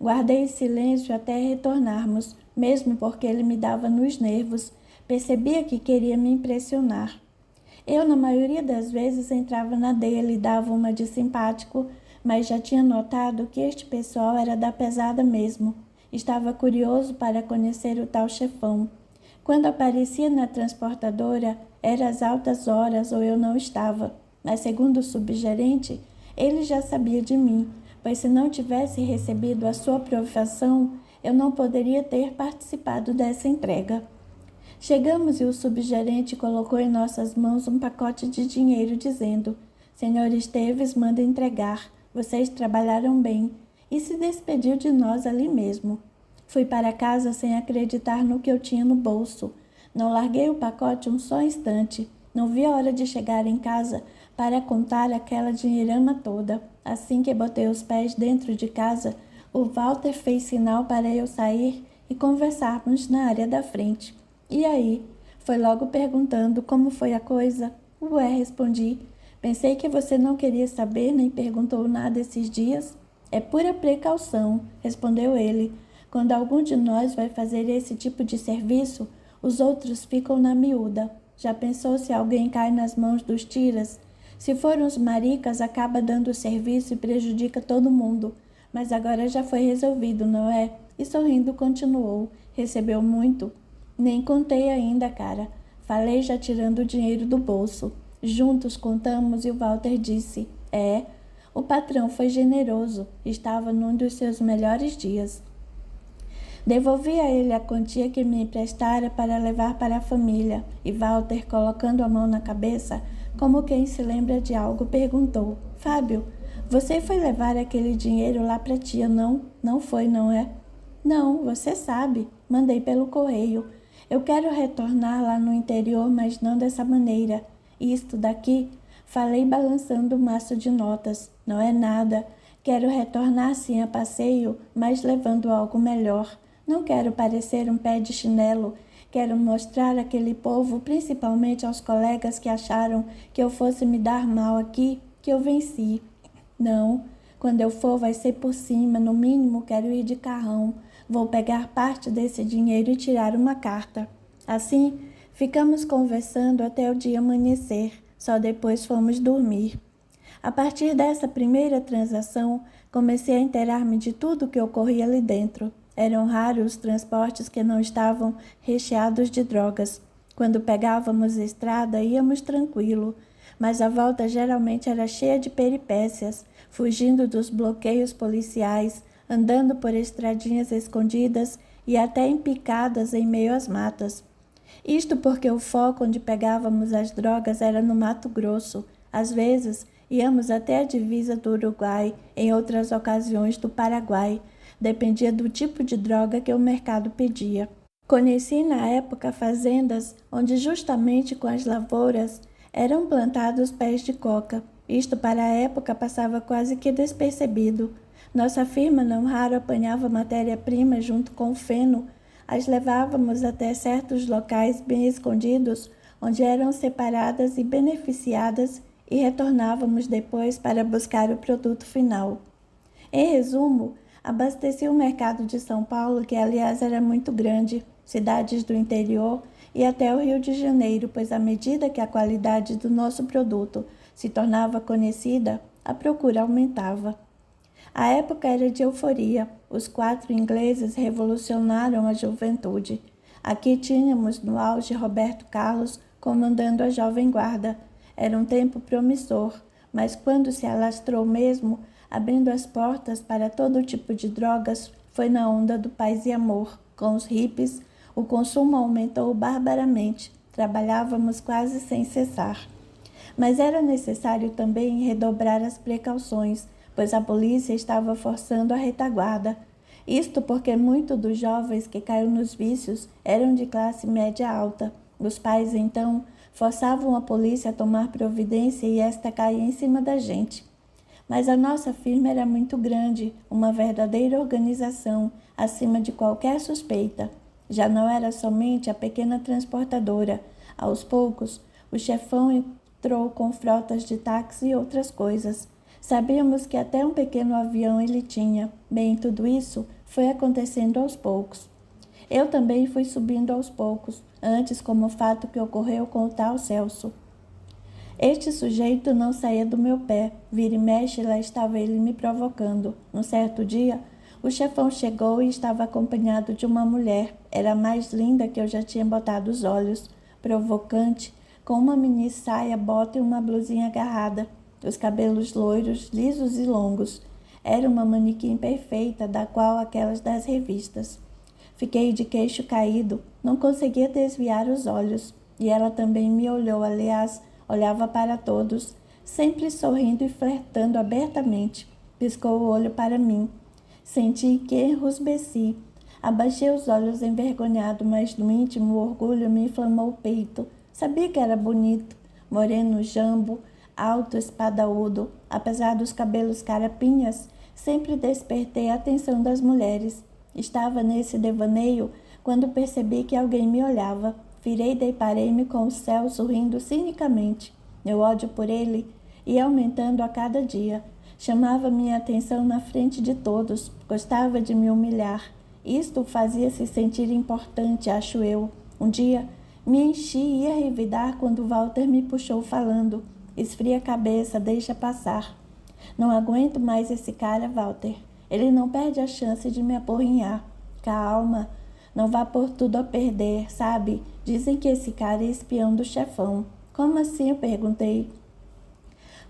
Guardei silêncio até retornarmos, mesmo porque ele me dava nos nervos. Percebia que queria me impressionar. Eu, na maioria das vezes, entrava na dele e dava uma de simpático, mas já tinha notado que este pessoal era da pesada mesmo. Estava curioso para conhecer o tal chefão. Quando aparecia na transportadora, era às altas horas ou eu não estava. Mas, segundo o subgerente, ele já sabia de mim, pois se não tivesse recebido a sua aprovação, eu não poderia ter participado dessa entrega. Chegamos e o subgerente colocou em nossas mãos um pacote de dinheiro, dizendo: Senhor Esteves manda entregar, vocês trabalharam bem, e se despediu de nós ali mesmo. Fui para casa sem acreditar no que eu tinha no bolso. Não larguei o pacote um só instante. Não vi a hora de chegar em casa para contar aquela dinheirama toda. Assim que botei os pés dentro de casa, o Walter fez sinal para eu sair e conversarmos na área da frente. E aí? Foi logo perguntando como foi a coisa. Ué, respondi. Pensei que você não queria saber nem perguntou nada esses dias. É pura precaução, respondeu ele. Quando algum de nós vai fazer esse tipo de serviço, os outros ficam na miúda. Já pensou se alguém cai nas mãos dos tiras? Se forem os maricas, acaba dando o serviço e prejudica todo mundo. Mas agora já foi resolvido, não é? E sorrindo continuou. Recebeu muito? Nem contei ainda, cara. Falei já tirando o dinheiro do bolso. Juntos contamos e o Walter disse: o patrão foi generoso. Estava num dos seus melhores dias. Devolvi a ele a quantia que me emprestara para levar para a família, e Walter, colocando a mão na cabeça, como quem se lembra de algo, perguntou: Fábio, você foi levar aquele dinheiro lá para a tia, não? Não foi, não é? Não, você sabe. Mandei pelo correio. Eu quero retornar lá no interior, mas não dessa maneira. Isto daqui, falei balançando o maço de notas. Não é nada. Quero retornar sim a passeio, mas levando algo melhor. Não quero parecer um pé de chinelo. Quero mostrar àquele povo, principalmente aos colegas que acharam que eu fosse me dar mal aqui, que eu venci. Não, quando eu for vai ser por cima, no mínimo quero ir de carrão. Vou pegar parte desse dinheiro e tirar uma carta. Assim, ficamos conversando até o dia amanhecer. Só depois fomos dormir. A partir dessa primeira transação, comecei a inteirar-me de tudo o que ocorria ali dentro. Eram raros os transportes que não estavam recheados de drogas. Quando pegávamos a estrada, íamos tranquilo, mas a volta geralmente era cheia de peripécias, fugindo dos bloqueios policiais, andando por estradinhas escondidas e até empicadas em meio às matas. Isto porque o foco onde pegávamos as drogas era no Mato Grosso. Às vezes, íamos até a divisa do Uruguai, em outras ocasiões do Paraguai. Dependia do tipo de droga que o mercado pedia. Conheci na época fazendas onde justamente com as lavouras eram plantados pés de coca. Isto para a época passava quase que despercebido. Nossa firma não raro apanhava matéria-prima junto com o feno. As levávamos até certos locais bem escondidos, onde eram separadas e beneficiadas, e retornávamos depois para buscar o produto final. Em resumo, abasteci o mercado de São Paulo, que aliás era muito grande, cidades do interior e até o Rio de Janeiro, pois à medida que a qualidade do nosso produto se tornava conhecida, a procura aumentava. A época era de euforia. Os 4 ingleses revolucionaram a juventude. Aqui tínhamos no auge Roberto Carlos comandando a Jovem Guarda. Era um tempo promissor, mas quando se alastrou mesmo, abrindo as portas para todo tipo de drogas, foi na onda do paz e amor. Com os hippies, o consumo aumentou barbaramente. Trabalhávamos quase sem cessar. Mas era necessário também redobrar as precauções, pois a polícia estava forçando a retaguarda. Isto porque muitos dos jovens que caíram nos vícios eram de classe média alta. Os pais, então, forçavam a polícia a tomar providência e esta caía em cima da gente. Mas a nossa firma era muito grande, uma verdadeira organização, acima de qualquer suspeita. Já não era somente a pequena transportadora. Aos poucos, o chefão entrou com frotas de táxi e outras coisas. Sabíamos que até um pequeno avião ele tinha. Bem, tudo isso foi acontecendo aos poucos. Eu também fui subindo aos poucos, antes como o fato que ocorreu com o tal Celso. Este sujeito não saía do meu pé. Vira e mexe, lá estava ele me provocando. Um certo dia, o chefão chegou e estava acompanhado de uma mulher. Era a mais linda que eu já tinha botado os olhos. Provocante, com uma mini saia, bota e uma blusinha agarrada. Os cabelos loiros, lisos e longos. Era uma manequim perfeita, da qual aquelas das revistas. Fiquei de queixo caído, não conseguia desviar os olhos. E ela também me olhou, aliás, olhava para todos, sempre sorrindo e flertando abertamente. Piscou o olho para mim. Senti que enrusbeci. Abaixei os olhos envergonhado, mas no íntimo o orgulho me inflamou o peito. Sabia que era bonito, moreno jambo, alto, espadaúdo. Apesar dos cabelos carapinhas, sempre despertei a atenção das mulheres. Estava nesse devaneio quando percebi que alguém me olhava. Virei e deparei-me com o céu sorrindo cinicamente. Meu ódio por ele ia aumentando a cada dia. Chamava minha atenção na frente de todos. Gostava de me humilhar. Isto o fazia se sentir importante, acho eu. Um dia me enchi e ia revidar quando Walter me puxou falando: esfria a cabeça, deixa passar. Não aguento mais esse cara, Walter. Ele não perde a chance de me apurrinhar. Calma, não vá pôr tudo a perder, sabe? Dizem que esse cara é espião do chefão. Como assim? Eu perguntei.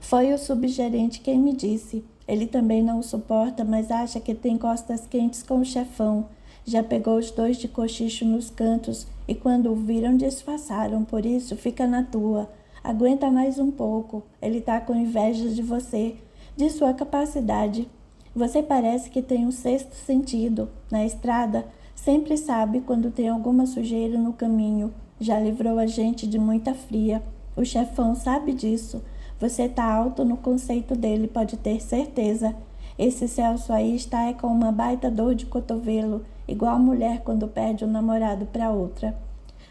Foi o subgerente quem me disse. Ele também não o suporta, mas acha que tem costas quentes com o chefão. Já pegou os dois de cochicho nos cantos e quando o viram disfarçaram, por isso fica na tua. Aguenta mais um pouco. Ele tá com inveja de você, de sua capacidade. Você parece que tem um sexto sentido. Na estrada, sempre sabe quando tem alguma sujeira no caminho. Já livrou a gente de muita fria. O chefão sabe disso. Você tá alto no conceito dele, pode ter certeza. Esse Celso aí está com uma baita dor de cotovelo, igual a mulher quando perde o namorado para outra.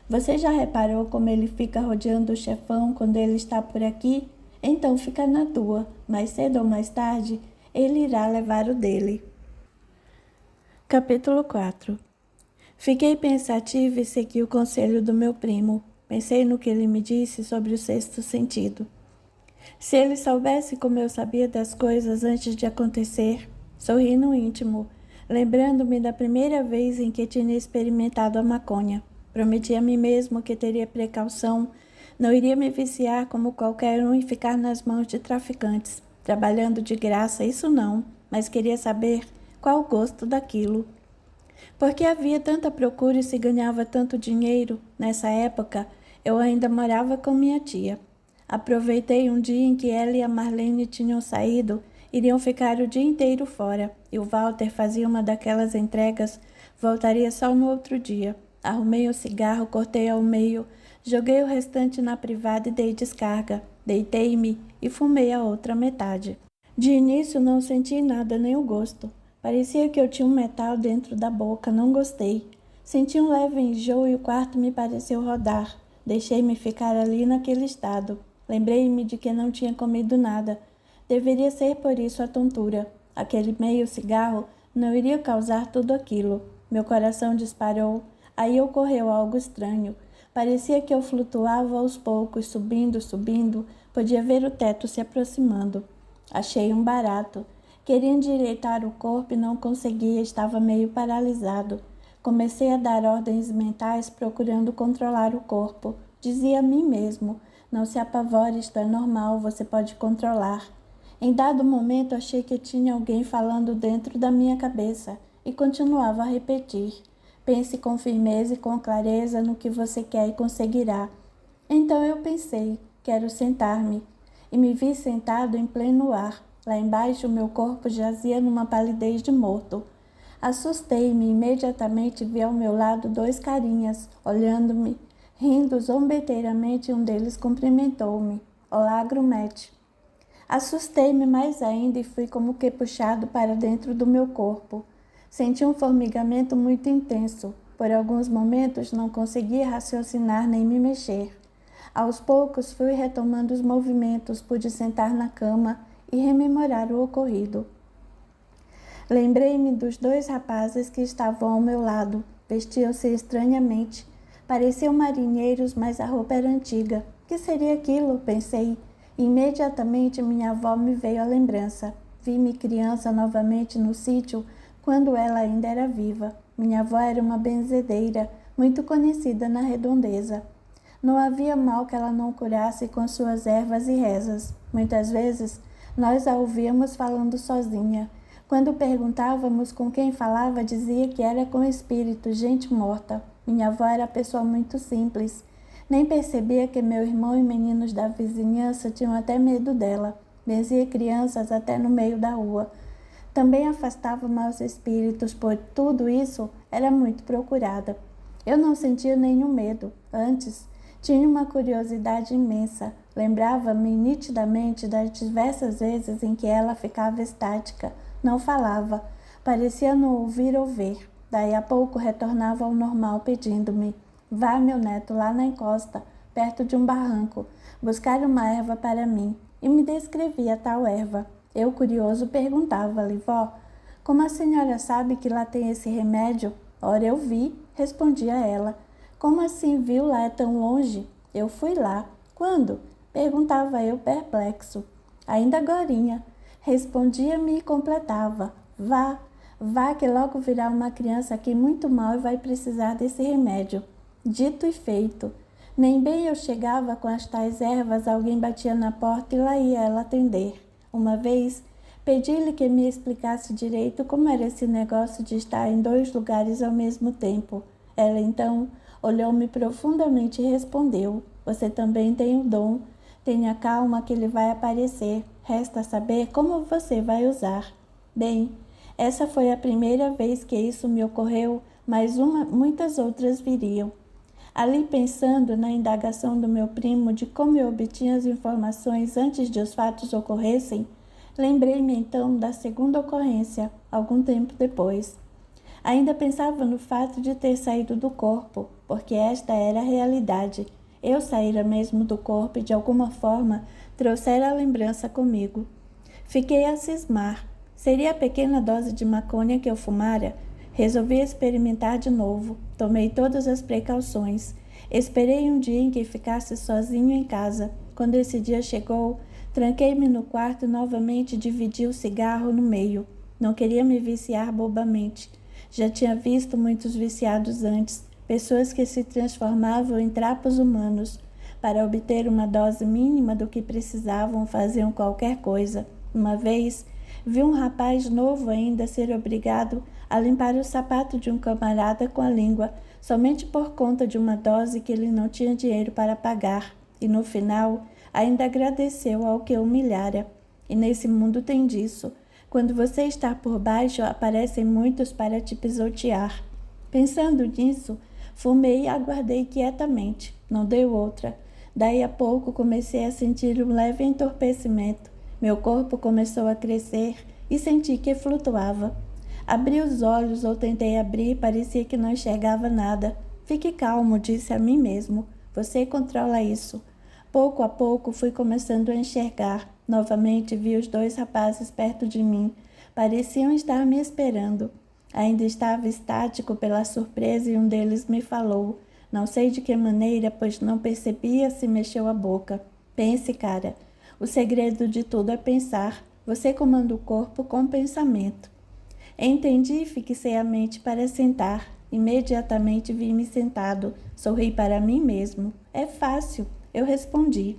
Você já reparou como ele fica rodeando o chefão quando ele está por aqui? Então fica na tua. Mais cedo ou mais tarde, ele irá levar o dele. Capítulo 4. Fiquei pensativa e segui o conselho do meu primo. Pensei no que ele me disse sobre o sexto sentido. Se ele soubesse como eu sabia das coisas antes de acontecer, sorri no íntimo, lembrando-me da primeira vez em que tinha experimentado a maconha. Prometi a mim mesmo que teria precaução, não iria me viciar como qualquer um e ficar nas mãos de traficantes, trabalhando de graça, isso não, mas queria saber qual o gosto daquilo. Por que havia tanta procura e se ganhava tanto dinheiro? Nessa época, eu ainda morava com minha tia. Aproveitei um dia em que ela e a Marlene tinham saído, iriam ficar o dia inteiro fora, e o Walter fazia uma daquelas entregas, voltaria só no outro dia. Arrumei o cigarro, cortei ao meio, joguei o restante na privada e dei descarga. Deitei-me e fumei a outra metade. De início não senti nada, nem o gosto. Parecia que eu tinha um metal dentro da boca, não gostei. Senti um leve enjoo e o quarto me pareceu rodar. Deixei-me ficar ali naquele estado. Lembrei-me de que não tinha comido nada. Deveria ser por isso a tontura. Aquele meio cigarro não iria causar tudo aquilo. Meu coração disparou. Aí ocorreu algo estranho. Parecia que eu flutuava aos poucos, subindo, subindo. Podia ver o teto se aproximando. Achei um barato. Queria endireitar o corpo e não conseguia, estava meio paralisado. Comecei a dar ordens mentais procurando controlar o corpo. Dizia a mim mesmo: não se apavore, isto é normal, você pode controlar. Em dado momento achei que tinha alguém falando dentro da minha cabeça e continuava a repetir: pense com firmeza e com clareza no que você quer e conseguirá. Então eu pensei: quero sentar-me. E me vi sentado em pleno ar. Lá embaixo meu corpo jazia numa palidez de morto. Assustei-me e imediatamente vi ao meu lado dois carinhas, olhando-me. Rindo zombeteiramente, um deles cumprimentou-me. Olá, Grumete. Assustei-me mais ainda e fui como que puxado para dentro do meu corpo. Senti um formigamento muito intenso. Por alguns momentos não conseguia raciocinar nem me mexer. Aos poucos fui retomando os movimentos, pude sentar na cama e rememorar o ocorrido. Lembrei-me dos dois rapazes que estavam ao meu lado. Vestiam-se estranhamente. Pareciam marinheiros, mas a roupa era antiga. Que seria aquilo? Pensei. Imediatamente minha avó me veio à lembrança. Vi-me criança novamente no sítio, quando ela ainda era viva. Minha avó era uma benzedeira, muito conhecida na redondeza. Não havia mal que ela não curasse com suas ervas e rezas. Muitas vezes, nós a ouvíamos falando sozinha. Quando perguntávamos com quem falava, dizia que era com espírito, gente morta. Minha avó era pessoa muito simples. Nem percebia que meu irmão e meninos da vizinhança tinham até medo dela. Benzia crianças até no meio da rua. Também afastava maus espíritos, pois tudo isso era muito procurada. Eu não sentia nenhum medo. Antes, tinha uma curiosidade imensa. Lembrava-me nitidamente das diversas vezes em que ela ficava estática, não falava, parecia não ouvir ou ver. Daí a pouco retornava ao normal pedindo-me: vá, meu neto, lá na encosta, perto de um barranco, buscar uma erva para mim. E me descrevia tal erva. Eu, curioso, perguntava-lhe: vó, como a senhora sabe que lá tem esse remédio? Ora, eu vi, respondia ela. Como assim viu? Lá é tão longe? Eu fui lá. Quando? Perguntava eu, perplexo. Ainda agorinha. Respondia-me e completava: vá, vá que logo virá uma criança aqui muito mal e vai precisar desse remédio. Dito e feito. Nem bem eu chegava com as tais ervas, alguém batia na porta e lá ia ela atender. Uma vez, pedi-lhe que me explicasse direito como era esse negócio de estar em 2 lugares ao mesmo tempo. Ela, então, olhou-me profundamente e respondeu: você também tem o dom. Tenha calma que ele vai aparecer. Resta saber como você vai usar. Bem, essa foi a primeira vez que isso me ocorreu, mas muitas outras viriam. Ali, pensando na indagação do meu primo de como eu obtinha as informações antes de os fatos ocorressem, lembrei-me então da segunda ocorrência, algum tempo depois. Ainda pensava no fato de ter saído do corpo, porque esta era a realidade. Eu saíra mesmo do corpo e de alguma forma trouxera a lembrança comigo. Fiquei a cismar. Seria a pequena dose de maconha que eu fumara? Resolvi experimentar de novo. Tomei todas as precauções. Esperei um dia em que ficasse sozinho em casa. Quando esse dia chegou, tranquei-me no quarto e novamente dividi o cigarro no meio. Não queria me viciar bobamente. Já tinha visto muitos viciados antes, pessoas que se transformavam em trapos humanos. Para obter uma dose mínima do que precisavam, faziam qualquer coisa. Uma vez, vi um rapaz novo ainda ser obrigado a limpar o sapato de um camarada com a língua, somente por conta de uma dose que ele não tinha dinheiro para pagar, e no final ainda agradeceu ao que o humilhara. E nesse mundo tem disso. Quando você está por baixo, aparecem muitos para te pisotear. Pensando nisso, fumei e aguardei quietamente. Não deu outra. Daí a pouco comecei a sentir um leve entorpecimento. Meu corpo começou a crescer e senti que flutuava. Abri os olhos ou tentei abrir e parecia que não enxergava nada. Fique calmo, disse a mim mesmo. Você controla isso. Pouco a pouco fui começando a enxergar. Novamente vi os 2 rapazes perto de mim. Pareciam estar me esperando. Ainda estava estático pela surpresa e um deles me falou. Não sei de que maneira, pois não percebia se mexeu a boca. Pense, cara. O segredo de tudo é pensar. Você comanda o corpo com o pensamento. Entendi e fixei a mente para sentar. Imediatamente vi-me sentado. Sorri para mim mesmo. É fácil, eu respondi.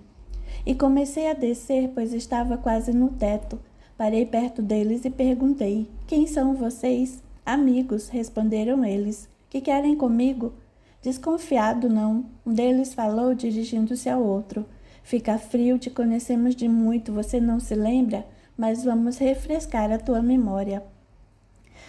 E comecei a descer, pois estava quase no teto. Parei perto deles e perguntei: quem são vocês? Amigos, responderam eles. Que querem comigo? Desconfiado, não. Um deles falou, dirigindo-se ao outro. Fica frio, te conhecemos de muito, você não se lembra? Mas vamos refrescar a tua memória.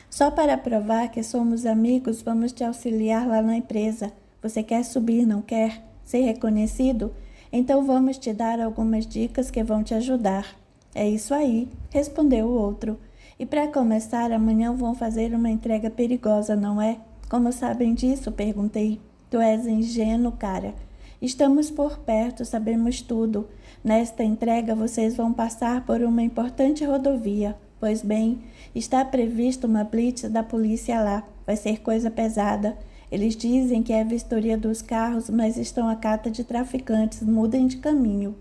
Só para provar que somos amigos, vamos te auxiliar lá na empresa. Você quer subir, não quer? Ser reconhecido? Então vamos te dar algumas dicas que vão te ajudar. É isso aí, respondeu o outro. E para começar, amanhã vão fazer uma entrega perigosa, não é? Como sabem disso? Perguntei. Tu és ingênuo, cara. Estamos por perto, sabemos tudo. Nesta entrega vocês vão passar por uma importante rodovia. Pois bem, está prevista uma blitz da polícia lá. Vai ser coisa pesada. Eles dizem que é a vistoria dos carros, mas estão à cata de traficantes. Mudem de caminho.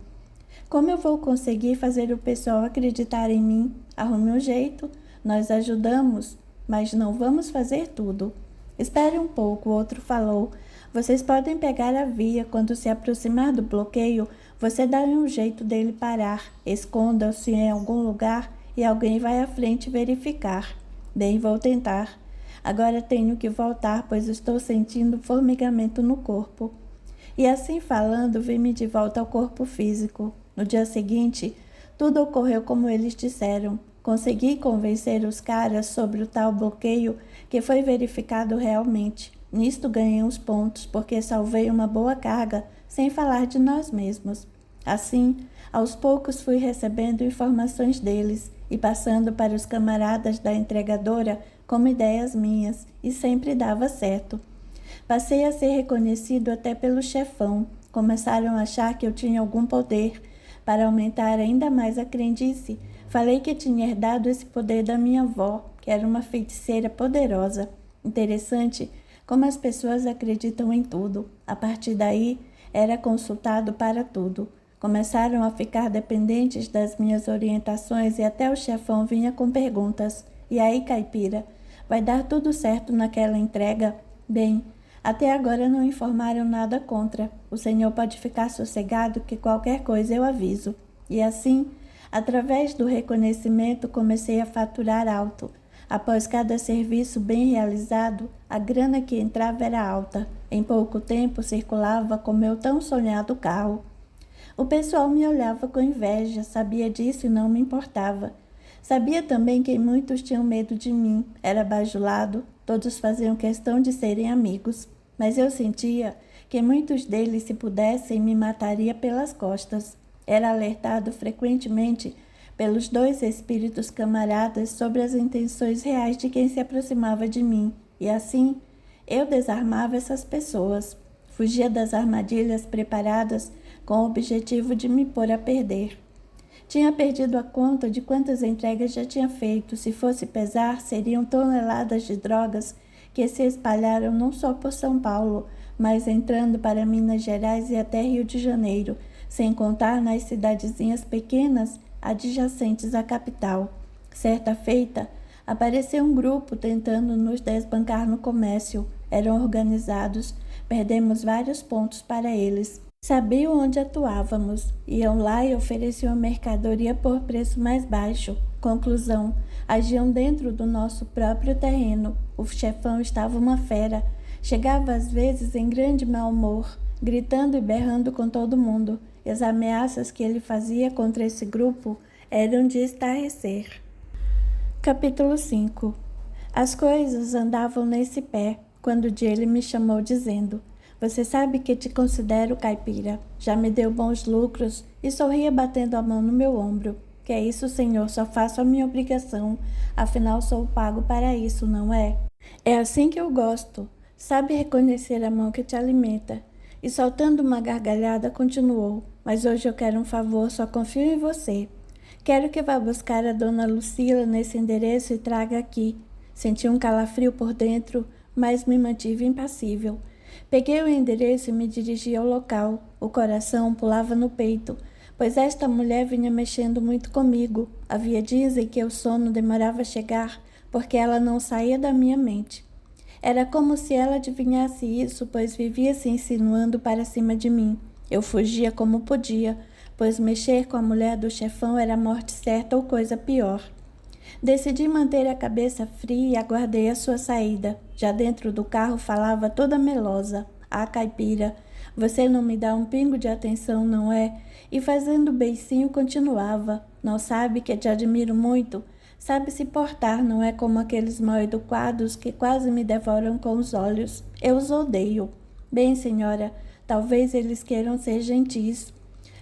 Como eu vou conseguir fazer o pessoal acreditar em mim? Arrume um jeito. Nós ajudamos, mas não vamos fazer tudo. Espere um pouco, o outro falou. Vocês podem pegar a via. Quando se aproximar do bloqueio, você dá um jeito dele parar. Esconda-se em algum lugar e alguém vai à frente verificar. Bem, vou tentar. Agora tenho que voltar, pois estou sentindo formigamento no corpo. E assim falando, vi-me de volta ao corpo físico. No dia seguinte, tudo ocorreu como eles disseram. Consegui convencer os caras sobre o tal bloqueio que foi verificado realmente. Nisto ganhei uns pontos, porque salvei uma boa carga, sem falar de nós mesmos. Assim, aos poucos fui recebendo informações deles e passando para os camaradas da entregadora como ideias minhas, e sempre dava certo. Passei a ser reconhecido até pelo chefão. Começaram a achar que eu tinha algum poder. Para aumentar ainda mais a crendice, falei que tinha herdado esse poder da minha avó, que era uma feiticeira poderosa. Interessante como as pessoas acreditam em tudo. A partir daí, era consultado para tudo. Começaram a ficar dependentes das minhas orientações e até o chefão vinha com perguntas. E aí, caipira, vai dar tudo certo naquela entrega? Bem, até agora não informaram nada contra. O senhor pode ficar sossegado que qualquer coisa eu aviso. E assim, através do reconhecimento, comecei a faturar alto. Após cada serviço bem realizado, a grana que entrava era alta. Em pouco tempo circulava com meu tão sonhado carro. O pessoal me olhava com inveja, sabia disso e não me importava. Sabia também que muitos tinham medo de mim, era bajulado, todos faziam questão de serem amigos. Mas eu sentia que muitos deles, se pudessem, me mataria pelas costas. Era alertado frequentemente pelos 2 espíritos camaradas sobre as intenções reais de quem se aproximava de mim, e assim eu desarmava essas pessoas. Fugia das armadilhas preparadas com o objetivo de me pôr a perder. Tinha perdido a conta de quantas entregas já tinha feito. Se fosse pesar, seriam toneladas de drogas que se espalharam não só por São Paulo, mas entrando para Minas Gerais e até Rio de Janeiro, sem contar nas cidadezinhas pequenas adjacentes à capital. Certa feita, apareceu um grupo tentando nos desbancar no comércio. Eram organizados, perdemos vários pontos para eles. Sabiam onde atuávamos, iam lá e ofereciam a mercadoria por preço mais baixo. Conclusão, agiam dentro do nosso próprio terreno. O chefão estava uma fera. Chegava às vezes em grande mau humor, gritando e berrando com todo mundo. E as ameaças que ele fazia contra esse grupo eram de estarrecer. Capítulo 5. As coisas andavam nesse pé, quando o dia ele me chamou dizendo: "Você sabe que te considero caipira. Já me deu bons lucros", e sorria batendo a mão no meu ombro. "Que é isso, senhor? Só faço a minha obrigação. Afinal, sou pago para isso, não é? É assim que eu gosto. Sabe reconhecer a mão que te alimenta." E soltando uma gargalhada, continuou: "Mas hoje eu quero um favor, só confio em você. Quero que vá buscar a dona Lucila nesse endereço e traga aqui." Senti um calafrio por dentro, mas me mantive impassível. Peguei o endereço e me dirigi ao local. O coração pulava no peito, pois esta mulher vinha mexendo muito comigo. Havia dias em que o sono demorava a chegar, porque ela não saía da minha mente. Era como se ela adivinhasse isso, pois vivia se insinuando para cima de mim. Eu fugia como podia, pois mexer com a mulher do chefão era morte certa ou coisa pior. Decidi manter a cabeça fria e aguardei a sua saída. Já dentro do carro falava toda melosa: "Ah, caipira, você não me dá um pingo de atenção, não é?" E fazendo beicinho continuava: "Não sabe que te admiro muito? Sabe se portar, não é como aqueles mal-educados que quase me devoram com os olhos. Eu os odeio." "Bem, senhora, talvez eles queiram ser gentis."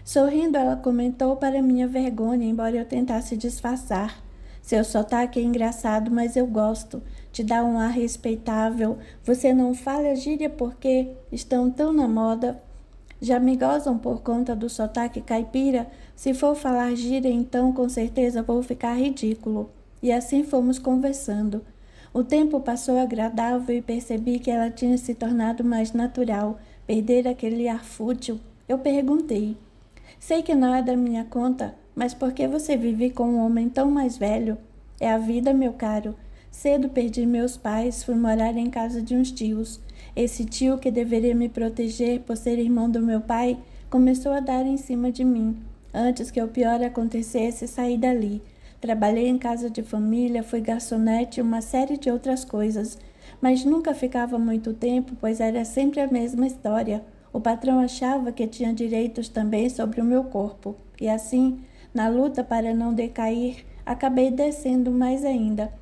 Sorrindo, ela comentou para minha vergonha, embora eu tentasse disfarçar: "Seu sotaque é engraçado, mas eu gosto. Te dá um ar respeitável. Você não fala gíria porque estão tão na moda. Já me gozam por conta do sotaque caipira. Se for falar gíria, então com certeza vou ficar ridículo." E assim fomos conversando. O tempo passou agradável e percebi que ela tinha se tornado mais natural, perder aquele ar fútil. Eu perguntei: "Sei que não é da minha conta, mas por que você vive com um homem tão mais velho?" "É a vida, meu caro. Cedo perdi meus pais, fui morar em casa de uns tios. Esse tio, que deveria me proteger por ser irmão do meu pai, começou a dar em cima de mim. Antes que o pior acontecesse, saí dali. Trabalhei em casa de família, fui garçonete e uma série de outras coisas, mas nunca ficava muito tempo, pois era sempre a mesma história. O patrão achava que tinha direitos também sobre o meu corpo, e assim, na luta para não decair, acabei descendo mais ainda.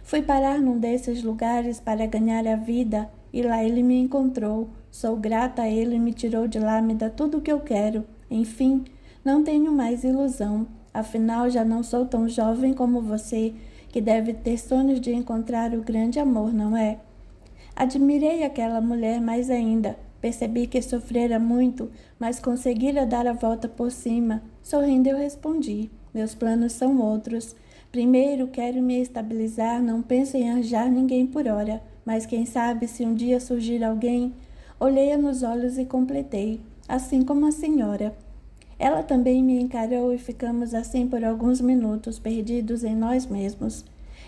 Fui parar num desses lugares para ganhar a vida e lá ele me encontrou. Sou grata a ele, me tirou de lá, me dá tudo o que eu quero. Enfim, não tenho mais ilusão. Afinal, já não sou tão jovem como você, que deve ter sonhos de encontrar o grande amor, não é? Admirei aquela mulher mais ainda. Percebi que sofrera muito, mas conseguira dar a volta por cima. Sorrindo, eu respondi: meus planos são outros. Primeiro, quero me estabilizar, não penso em arranjar ninguém por hora. Mas quem sabe se um dia surgir alguém? Olhei-a nos olhos e completei: assim como a senhora. Ela também me encarou e ficamos assim por alguns minutos, perdidos em nós mesmos.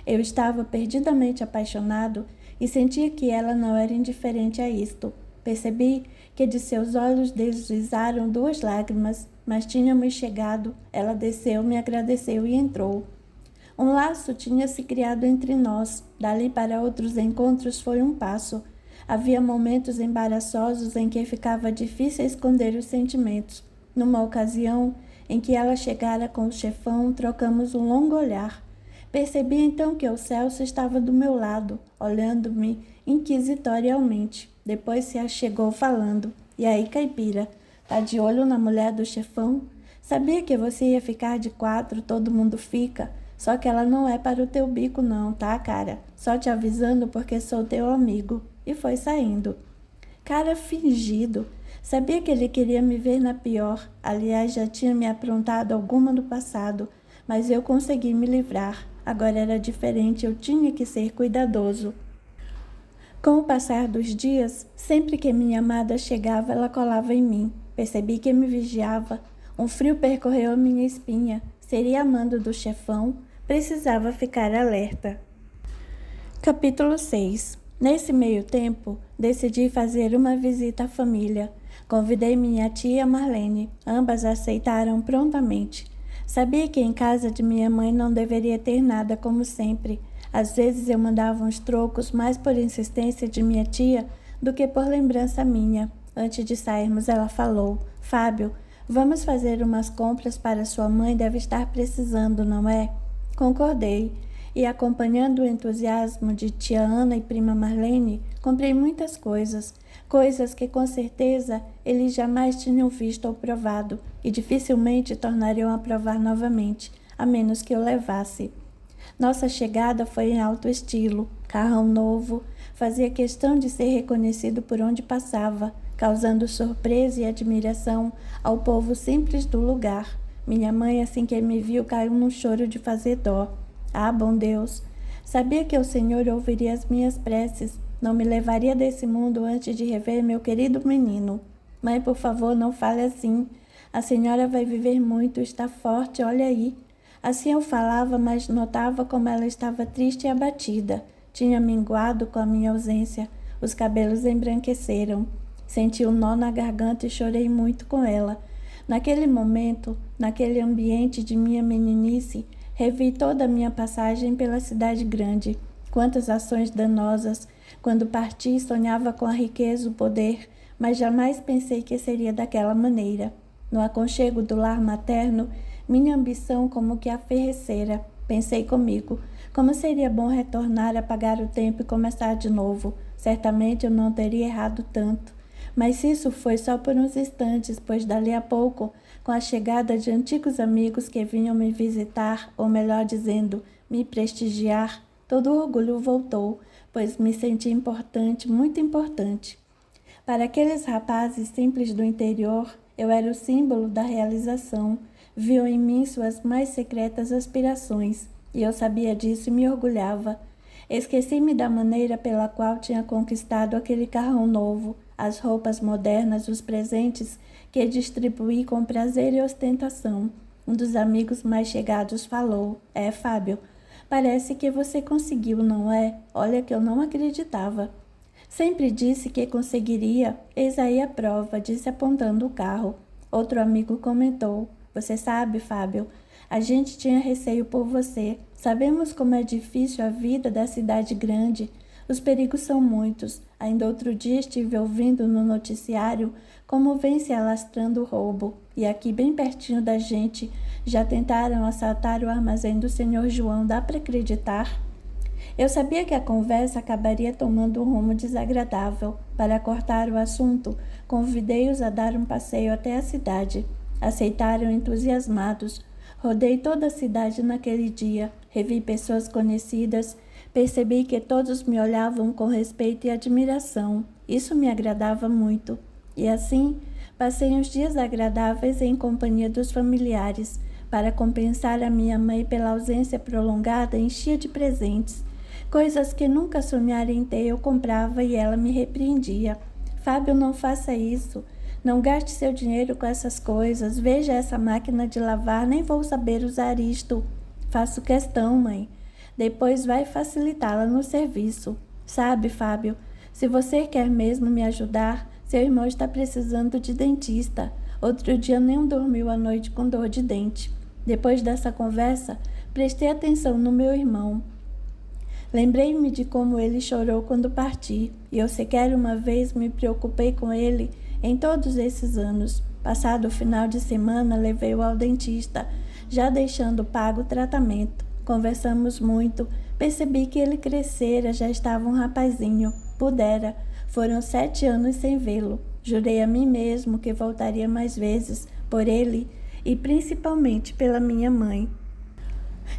Eu estava perdidamente apaixonado e sentia que ela não era indiferente a isto. Percebi que de seus olhos deslizaram 2 lágrimas, mas tínhamos chegado. Ela desceu, me agradeceu e entrou. Um laço tinha se criado entre nós. Dali para outros encontros foi um passo. Havia momentos embaraçosos em que ficava difícil esconder os sentimentos. Numa ocasião em que ela chegara com o chefão, trocamos um longo olhar. Percebi então que o Celso estava do meu lado, olhando-me inquisitorialmente. Depois se achegou falando: e aí, caipira, tá de olho na mulher do chefão? Sabia que você ia ficar de 4, todo mundo fica. Só que ela não é para o teu bico não, tá, cara? Só te avisando porque sou teu amigo. E foi saindo. Cara fingido. Sabia que ele queria me ver na pior. Aliás, já tinha me aprontado alguma no passado. Mas eu consegui me livrar. Agora era diferente, eu tinha que ser cuidadoso. Com o passar dos dias, sempre que minha amada chegava, ela colava em mim. Percebi que me vigiava. Um frio percorreu a minha espinha. Seria amando do chefão? Precisava ficar alerta. Capítulo 6. Nesse meio tempo, decidi fazer uma visita à família. Convidei minha tia Marlene. Ambas aceitaram prontamente. Sabia que em casa de minha mãe não deveria ter nada como sempre. Às vezes eu mandava uns trocos mais por insistência de minha tia do que por lembrança minha. Antes de sairmos, ela falou: Fábio, vamos fazer umas compras para sua mãe, deve estar precisando, não é? Concordei. E acompanhando o entusiasmo de tia Ana e prima Marlene, comprei muitas coisas. Coisas que com certeza eles jamais tinham visto ou provado e dificilmente tornariam a provar novamente, a menos que eu levasse. Nossa chegada foi em alto estilo, carrão novo, fazia questão de ser reconhecido por onde passava, causando surpresa e admiração ao povo simples do lugar. Minha mãe, assim que me viu, caiu num choro de fazer dó. Ah, bom Deus! Sabia que o Senhor ouviria as minhas preces, não me levaria desse mundo antes de rever meu querido menino. Mãe, por favor, não fale assim. A senhora vai viver muito, está forte, olha aí. Assim eu falava, mas notava como ela estava triste e abatida. Tinha minguado com a minha ausência. Os cabelos embranqueceram. Senti um nó na garganta e chorei muito com ela. Naquele momento, naquele ambiente de minha meninice, revi toda a minha passagem pela cidade grande. Quantas ações danosas! Quando parti, sonhava com a riqueza, o poder, mas jamais pensei que seria daquela maneira. No aconchego do lar materno, minha ambição como que aferrecera. Pensei comigo, como seria bom retornar, apagar o tempo e começar de novo. Certamente eu não teria errado tanto. Mas isso foi só por uns instantes, pois dali a pouco, com a chegada de antigos amigos que vinham me visitar, ou melhor dizendo, me prestigiar, todo o orgulho voltou, pois me senti importante, muito importante. Para aqueles rapazes simples do interior, eu era o símbolo da realização. Viam em mim suas mais secretas aspirações, e eu sabia disso e me orgulhava. Esqueci-me da maneira pela qual tinha conquistado aquele carrão novo, as roupas modernas, os presentes que distribuí com prazer e ostentação. Um dos amigos mais chegados falou: Fábio, parece que você conseguiu, não é? Olha que eu não acreditava. Sempre disse que conseguiria, eis aí a prova, disse apontando o carro. Outro amigo comentou: você sabe, Fábio, a gente tinha receio por você. Sabemos como é difícil a vida da cidade grande. Os perigos são muitos. Ainda outro dia estive ouvindo no noticiário como vem se alastrando o roubo. E aqui bem pertinho da gente já tentaram assaltar o armazém do Senhor João. Dá para acreditar? Eu sabia que a conversa acabaria tomando um rumo desagradável. Para cortar o assunto, convidei-os a dar um passeio até a cidade. Aceitaram entusiasmados. Rodei toda a cidade naquele dia. Revi pessoas conhecidas. Percebi que todos me olhavam com respeito e admiração. Isso me agradava muito. E assim, passei uns dias agradáveis em companhia dos familiares. Para compensar a minha mãe pela ausência prolongada, enchia de presentes. Coisas que nunca sonhara em ter eu comprava e ela me repreendia. Fábio, não faça isso. Não gaste seu dinheiro com essas coisas. Veja essa máquina de lavar, nem vou saber usar isto. Faço questão, mãe. Depois vai facilitá-la no serviço. Sabe, Fábio, se você quer mesmo me ajudar, seu irmão está precisando de dentista. Outro dia nem dormiu à noite com dor de dente. Depois dessa conversa, prestei atenção no meu irmão. Lembrei-me de como ele chorou quando parti, e eu sequer uma vez me preocupei com ele em todos esses anos. Passado o final de semana, levei-o ao dentista, já deixando pago o tratamento. Conversamos muito, percebi que ele crescera, já estava um rapazinho. Pudera, foram 7 anos sem vê-lo. Jurei a mim mesmo que voltaria mais vezes, por ele e principalmente pela minha mãe.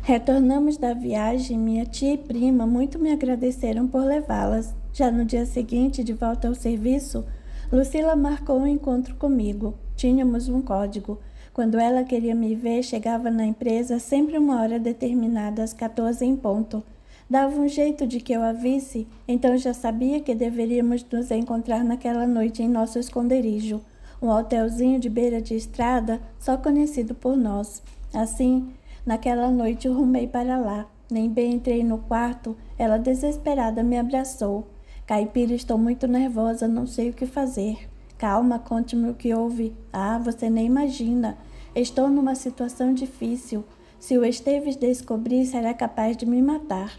Retornamos da viagem, minha tia e prima muito me agradeceram por levá-las. Já no dia seguinte, de volta ao serviço, Lucila marcou um encontro comigo. Tínhamos um código. Quando ela queria me ver, chegava na empresa sempre uma hora determinada, às 14 em ponto. Dava um jeito de que eu a visse, então já sabia que deveríamos nos encontrar naquela noite em nosso esconderijo, um hotelzinho de beira de estrada, só conhecido por nós. Assim, naquela noite eu rumei para lá. Nem bem entrei no quarto, ela desesperada me abraçou. Caipira, estou muito nervosa, não sei o que fazer. Calma, conte-me o que houve. Ah, você nem imagina. Estou numa situação difícil. Se o Esteves descobrir, será capaz de me matar.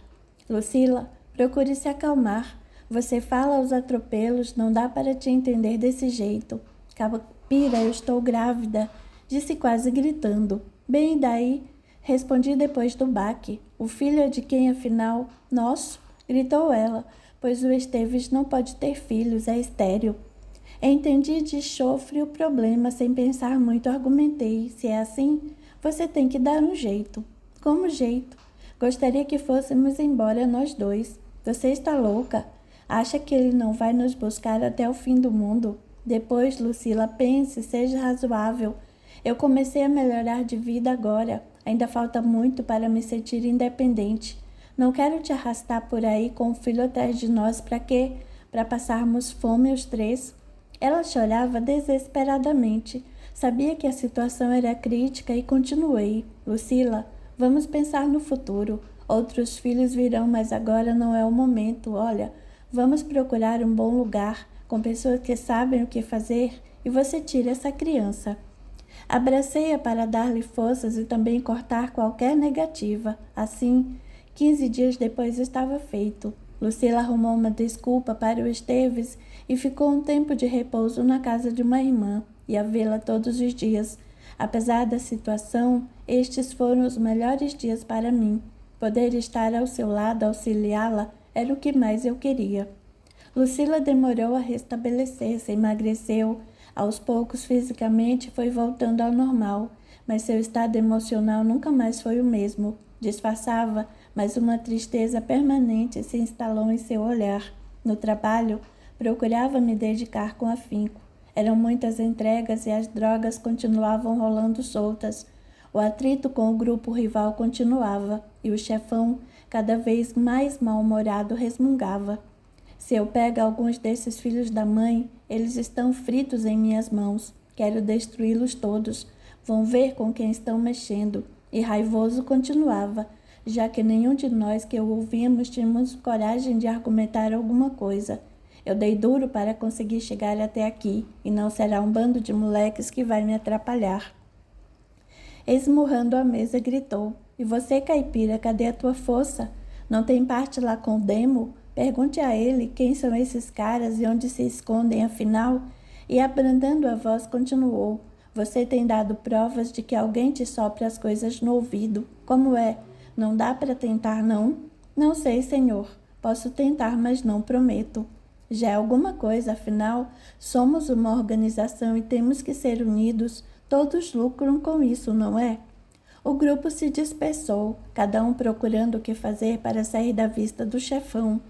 Lucila, procure se acalmar. Você fala aos atropelos, não dá para te entender desse jeito. Caipira, eu estou grávida, disse quase gritando. Bem, daí? Respondi depois do baque. O filho é de quem, afinal? Nosso, gritou ela, pois o Esteves não pode ter filhos, é estéril. Entendi de chofre o problema, sem pensar muito, argumentei. Se é assim, você tem que dar um jeito. Como jeito? Gostaria que fôssemos embora nós dois. Você está louca? Acha que ele não vai nos buscar até o fim do mundo? Depois, Lucila, pense, seja razoável. Eu comecei a melhorar de vida agora. Ainda falta muito para me sentir independente. Não quero te arrastar por aí com o filho atrás de nós. Para quê? Para passarmos fome os 3? Ela chorava desesperadamente. Sabia que a situação era crítica e continuei. Lucila, vamos pensar no futuro. Outros filhos virão, mas agora não é o momento. Olha, vamos procurar um bom lugar, com pessoas que sabem o que fazer, e você tira essa criança. Abracei-a para dar-lhe forças e também cortar qualquer negativa. Assim, 15 dias depois estava feito. Lucila arrumou uma desculpa para o Esteves e ficou um tempo de repouso na casa de uma irmã, e a vê-la todos os dias. Apesar da situação, estes foram os melhores dias para mim. Poder estar ao seu lado, auxiliá-la, era o que mais eu queria. Lucila demorou a restabelecer-se, emagreceu. Aos poucos, fisicamente, foi voltando ao normal, mas seu estado emocional nunca mais foi o mesmo. Disfarçava, mas uma tristeza permanente se instalou em seu olhar. No trabalho, procurava me dedicar com afinco. Eram muitas entregas e as drogas continuavam rolando soltas. O atrito com o grupo rival continuava, e o chefão, cada vez mais mal-humorado, resmungava. Se eu pego alguns desses filhos da mãe, eles estão fritos em minhas mãos. Quero destruí-los todos. Vão ver com quem estão mexendo. E raivoso continuava, já que nenhum de nós que o ouvíamos tínhamos coragem de argumentar alguma coisa. Eu dei duro para conseguir chegar até aqui, e não será um bando de moleques que vai me atrapalhar. Esmurrando a mesa, gritou. E você, caipira, cadê a tua força? Não tem parte lá com o demo? Pergunte a ele quem são esses caras e onde se escondem, afinal. E abrandando a voz, continuou. Você tem dado provas de que alguém te sopra as coisas no ouvido. Como é? Não dá para tentar, não? Não sei, senhor. Posso tentar, mas não prometo. Já é alguma coisa, afinal, somos uma organização e temos que ser unidos. Todos lucram com isso, não é? O grupo se dispersou, cada um procurando o que fazer para sair da vista do chefão.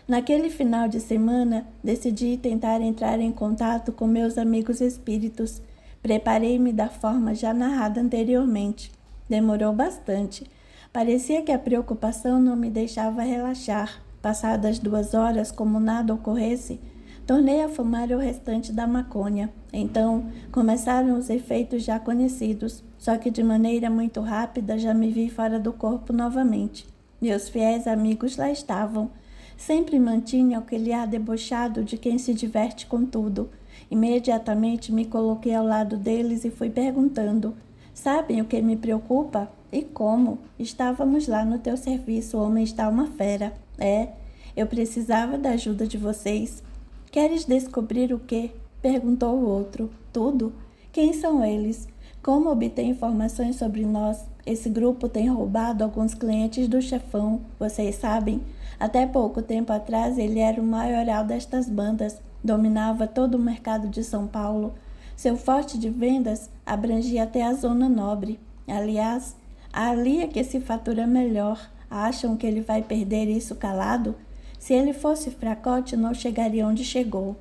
Naquele final de semana, decidi tentar entrar em contato com meus amigos espíritos. Preparei-me da forma já narrada anteriormente. Demorou bastante. Parecia que a preocupação não me deixava relaxar. Passadas 2 horas, como nada ocorresse, tornei a fumar o restante da maconha. Então, começaram os efeitos já conhecidos, só que de maneira muito rápida já me vi fora do corpo novamente. Meus fiéis amigos lá estavam. Sempre mantinha aquele ar debochado de quem se diverte com tudo. Imediatamente me coloquei ao lado deles e fui perguntando: sabem o que me preocupa? E como? Estávamos lá no teu serviço, o homem está uma fera. Eu precisava da ajuda de vocês. Queres descobrir o quê? Perguntou o outro. Tudo? Quem são eles? Como obter informações sobre nós? Esse grupo tem roubado alguns clientes do chefão, vocês sabem. Até pouco tempo atrás ele era o maioral destas bandas, dominava todo o mercado de São Paulo. Seu forte de vendas abrangia até a zona nobre. Aliás, ali é que se fatura melhor. Acham que ele vai perder isso calado? Se ele fosse fracote, não chegaria onde chegou.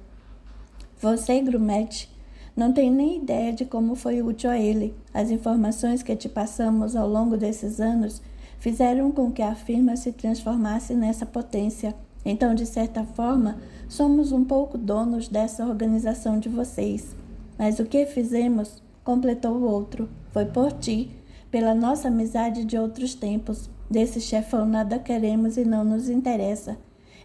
Você, Grumete, não tem nem ideia de como foi útil a ele. As informações que te passamos ao longo desses anos fizeram com que a firma se transformasse nessa potência. Então, de certa forma, somos um pouco donos dessa organização de vocês. Mas o que fizemos, completou o outro, foi por ti, pela nossa amizade de outros tempos. Desse chefão nada queremos e não nos interessa.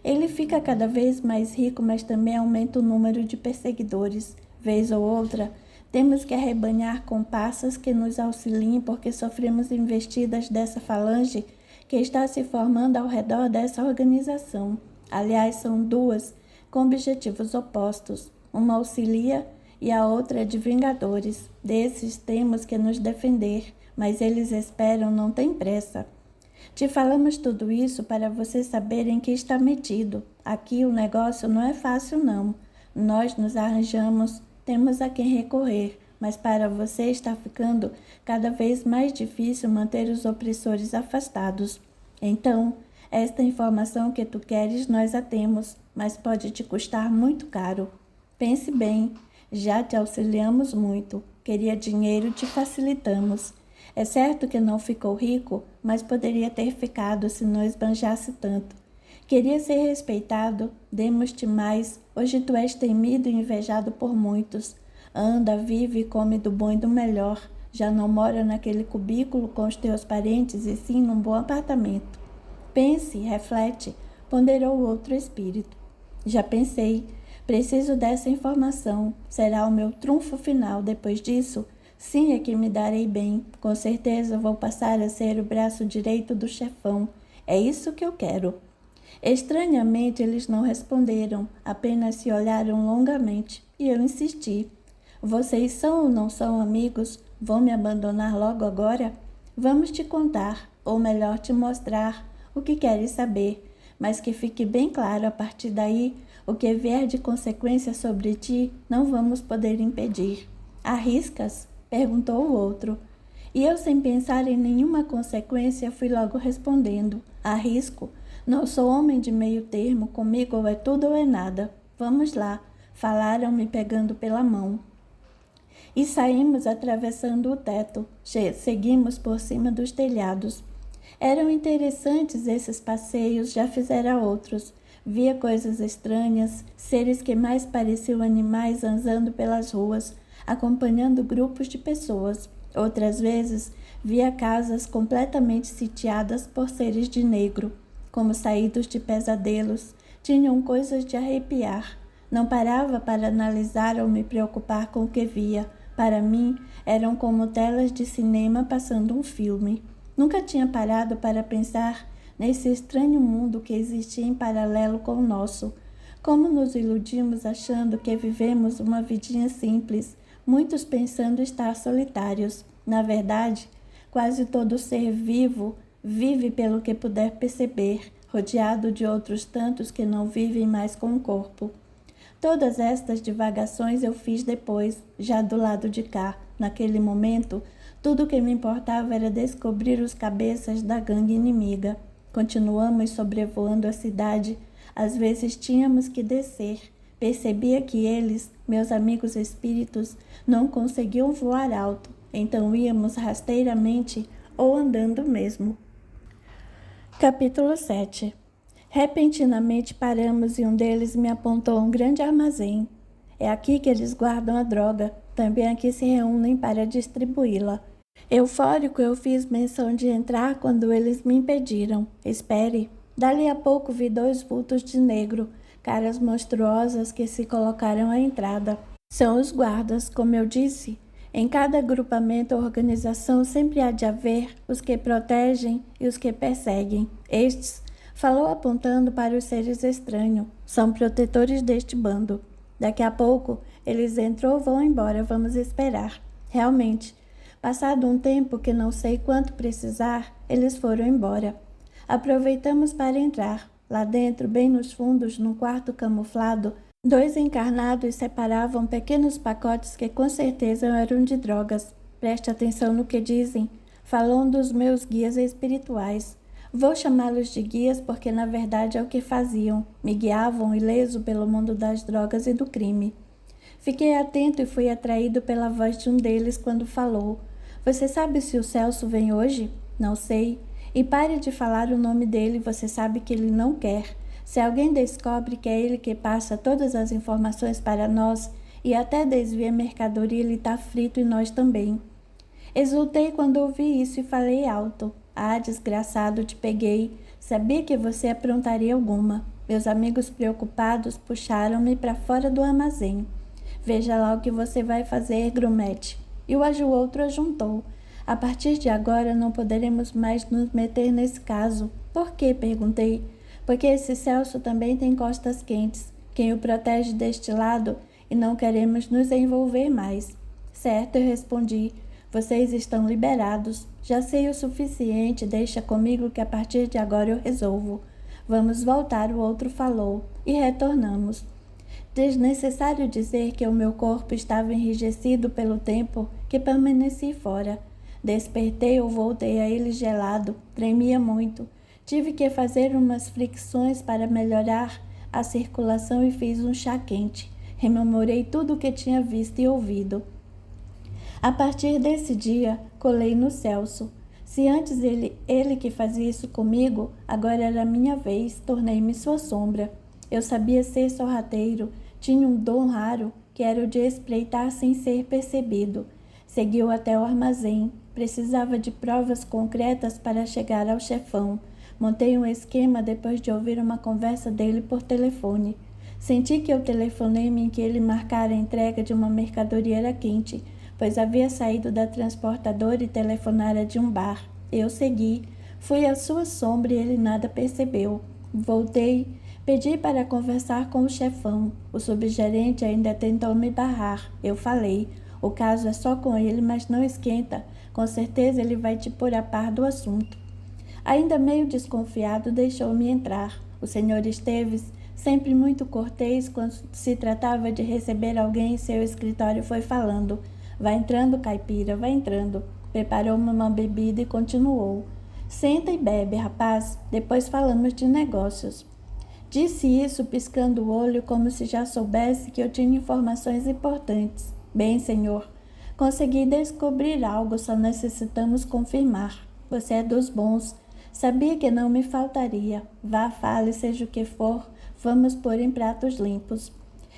Ele fica cada vez mais rico, mas também aumenta o número de perseguidores. Vez ou outra, temos que arrebanhar comparsas que nos auxiliem porque sofremos investidas dessa falange que está se formando ao redor dessa organização. Aliás, são 2, com objetivos opostos. Uma auxilia e a outra é de vingadores. Desses temos que nos defender, mas eles esperam, não tem pressa. Te falamos tudo isso para você saber em que está metido. Aqui o negócio não é fácil, não. Nós nos arranjamos, temos a quem recorrer, mas para você está ficando cada vez mais difícil manter os opressores afastados. Então, esta informação que tu queres nós a temos, mas pode te custar muito caro. Pense bem, já te auxiliamos muito. Queria dinheiro, te facilitamos. É certo que não ficou rico, mas poderia ter ficado se não esbanjasse tanto. Queria ser respeitado, demos-te mais, hoje tu és temido e invejado por muitos. Anda, vive e come do bom e do melhor. Já não mora naquele cubículo com os teus parentes e sim num bom apartamento. Pense, reflete, ponderou o outro espírito. Já pensei, preciso dessa informação, será o meu trunfo final. Depois disso, sim é que me darei bem, com certeza vou passar a ser o braço direito do chefão. É isso que eu quero. Estranhamente, eles não responderam, apenas se olharam longamente, e eu insisti. Vocês são ou não são amigos? Vão me abandonar logo agora? Vamos te contar, ou melhor te mostrar, o que queres saber, mas que fique bem claro a partir daí, o que vier de consequência sobre ti, não vamos poder impedir. Arriscas? Perguntou o outro. E eu, sem pensar em nenhuma consequência, fui logo respondendo. Arrisco. Não sou homem de meio termo, comigo ou é tudo ou é nada. Vamos lá, falaram-me pegando pela mão. E saímos atravessando o teto, seguimos por cima dos telhados. Eram interessantes esses passeios, já fizera outros. Via coisas estranhas, seres que mais pareciam animais zanzando pelas ruas, acompanhando grupos de pessoas. Outras vezes, via casas completamente sitiadas por seres de negro. Como saídos de pesadelos, tinham coisas de arrepiar. Não parava para analisar ou me preocupar com o que via. Para mim, eram como telas de cinema passando um filme. Nunca tinha parado para pensar nesse estranho mundo que existia em paralelo com o nosso. Como nos iludimos achando que vivemos uma vidinha simples, muitos pensando estar solitários. Na verdade, quase todo ser vivo vive pelo que puder perceber, rodeado de outros tantos que não vivem mais com o corpo. Todas estas divagações eu fiz depois, já do lado de cá. Naquele momento, tudo o que me importava era descobrir os cabeças da gangue inimiga. Continuamos sobrevoando a cidade. Às vezes tínhamos que descer. Percebia que eles, meus amigos espíritos, não conseguiam voar alto. Então íamos rasteiramente ou andando mesmo. Capítulo 7. Repentinamente paramos e um deles me apontou um grande armazém. É aqui que eles guardam a droga. Também aqui se reúnem para distribuí-la. Eufórico, eu fiz menção de entrar quando eles me impediram. Espere. Dali a pouco vi 2 vultos de negro, caras monstruosas que se colocaram à entrada. São os guardas, como eu disse. Em cada agrupamento ou organização sempre há de haver os que protegem e os que perseguem. Estes, falou apontando para os seres estranhos, são protetores deste bando. Daqui a pouco, eles entram ou vão embora, vamos esperar. Realmente, passado um tempo que não sei quanto precisar, eles foram embora. Aproveitamos para entrar. Lá dentro, bem nos fundos, num quarto camuflado, 2 encarnados separavam pequenos pacotes que com certeza eram de drogas. Preste atenção no que dizem. Falam dos meus guias espirituais. Vou chamá-los de guias porque na verdade é o que faziam. Me guiavam ileso pelo mundo das drogas e do crime. Fiquei atento e fui atraído pela voz de um deles quando falou. Você sabe se o Celso vem hoje? Não sei. E pare de falar o nome dele, você sabe que ele não quer. Se alguém descobre que é ele que passa todas as informações para nós e até desvia mercadoria, ele está frito e nós também. Exultei quando ouvi isso e falei alto. Ah, desgraçado, te peguei. Sabia que você aprontaria alguma. Meus amigos preocupados puxaram-me para fora do armazém. Veja lá o que você vai fazer, Grumete. E o outro ajuntou. A partir de agora não poderemos mais nos meter nesse caso. Por quê? Perguntei. Porque esse Celso também tem costas quentes. Quem o protege deste lado e não queremos nos envolver mais. Certo, eu respondi. Vocês estão liberados. Já sei o suficiente, deixa comigo que a partir de agora eu resolvo. Vamos voltar, o outro falou, e retornamos. Desnecessário dizer que o meu corpo estava enrijecido pelo tempo que permaneci fora. Despertei ou voltei a ele gelado, tremia muito. Tive que fazer umas fricções para melhorar a circulação e fiz um chá quente. Rememorei tudo o que tinha visto e ouvido. A partir desse dia, colei no Celso. Se antes ele que fazia isso comigo, agora era minha vez, tornei-me sua sombra. Eu sabia ser sorrateiro, tinha um dom raro, que era o de espreitar sem ser percebido. Seguiu até o armazém, precisava de provas concretas para chegar ao chefão. Montei um esquema depois de ouvir uma conversa dele por telefone. Senti que o telefonema em que ele marcara a entrega de uma mercadoria era quente, pois havia saído da transportadora e telefonara de um bar. Eu segui, fui à sua sombra e ele nada percebeu. Voltei, pedi para conversar com o chefão. O subgerente ainda tentou me barrar. Eu falei, o caso é só com ele, mas não esquenta. Com certeza ele vai te pôr a par do assunto. Ainda meio desconfiado, deixou-me entrar. O senhor Esteves, sempre muito cortês quando se tratava de receber alguém em seu escritório, foi falando. Vai entrando, caipira, vai entrando. Preparou-me uma bebida e continuou. Senta e bebe, rapaz, depois falamos de negócios. Disse isso piscando o olho como se já soubesse que eu tinha informações importantes. Bem, senhor, consegui descobrir algo, só necessitamos confirmar. Você é dos bons. Sabia que não me faltaria. Vá, fale, seja o que for, vamos pôr em pratos limpos.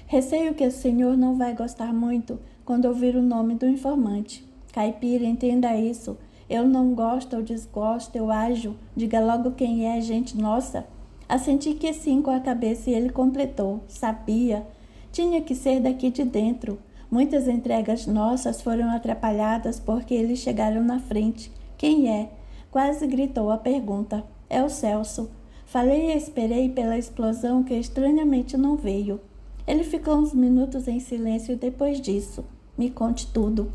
Receio que o senhor não vai gostar muito quando ouvir o nome do informante. Caipira, entenda isso. Eu não gosto ou desgosto, eu ajo. Diga logo quem é, gente nossa. Assenti que sim com a cabeça e ele completou. Sabia. Tinha que ser daqui de dentro. Muitas entregas nossas foram atrapalhadas porque eles chegaram na frente. Quem é? Quase gritou a pergunta. É o Celso. Falei e esperei pela explosão que estranhamente não veio. Ele ficou uns minutos em silêncio depois disso. Me conte tudo.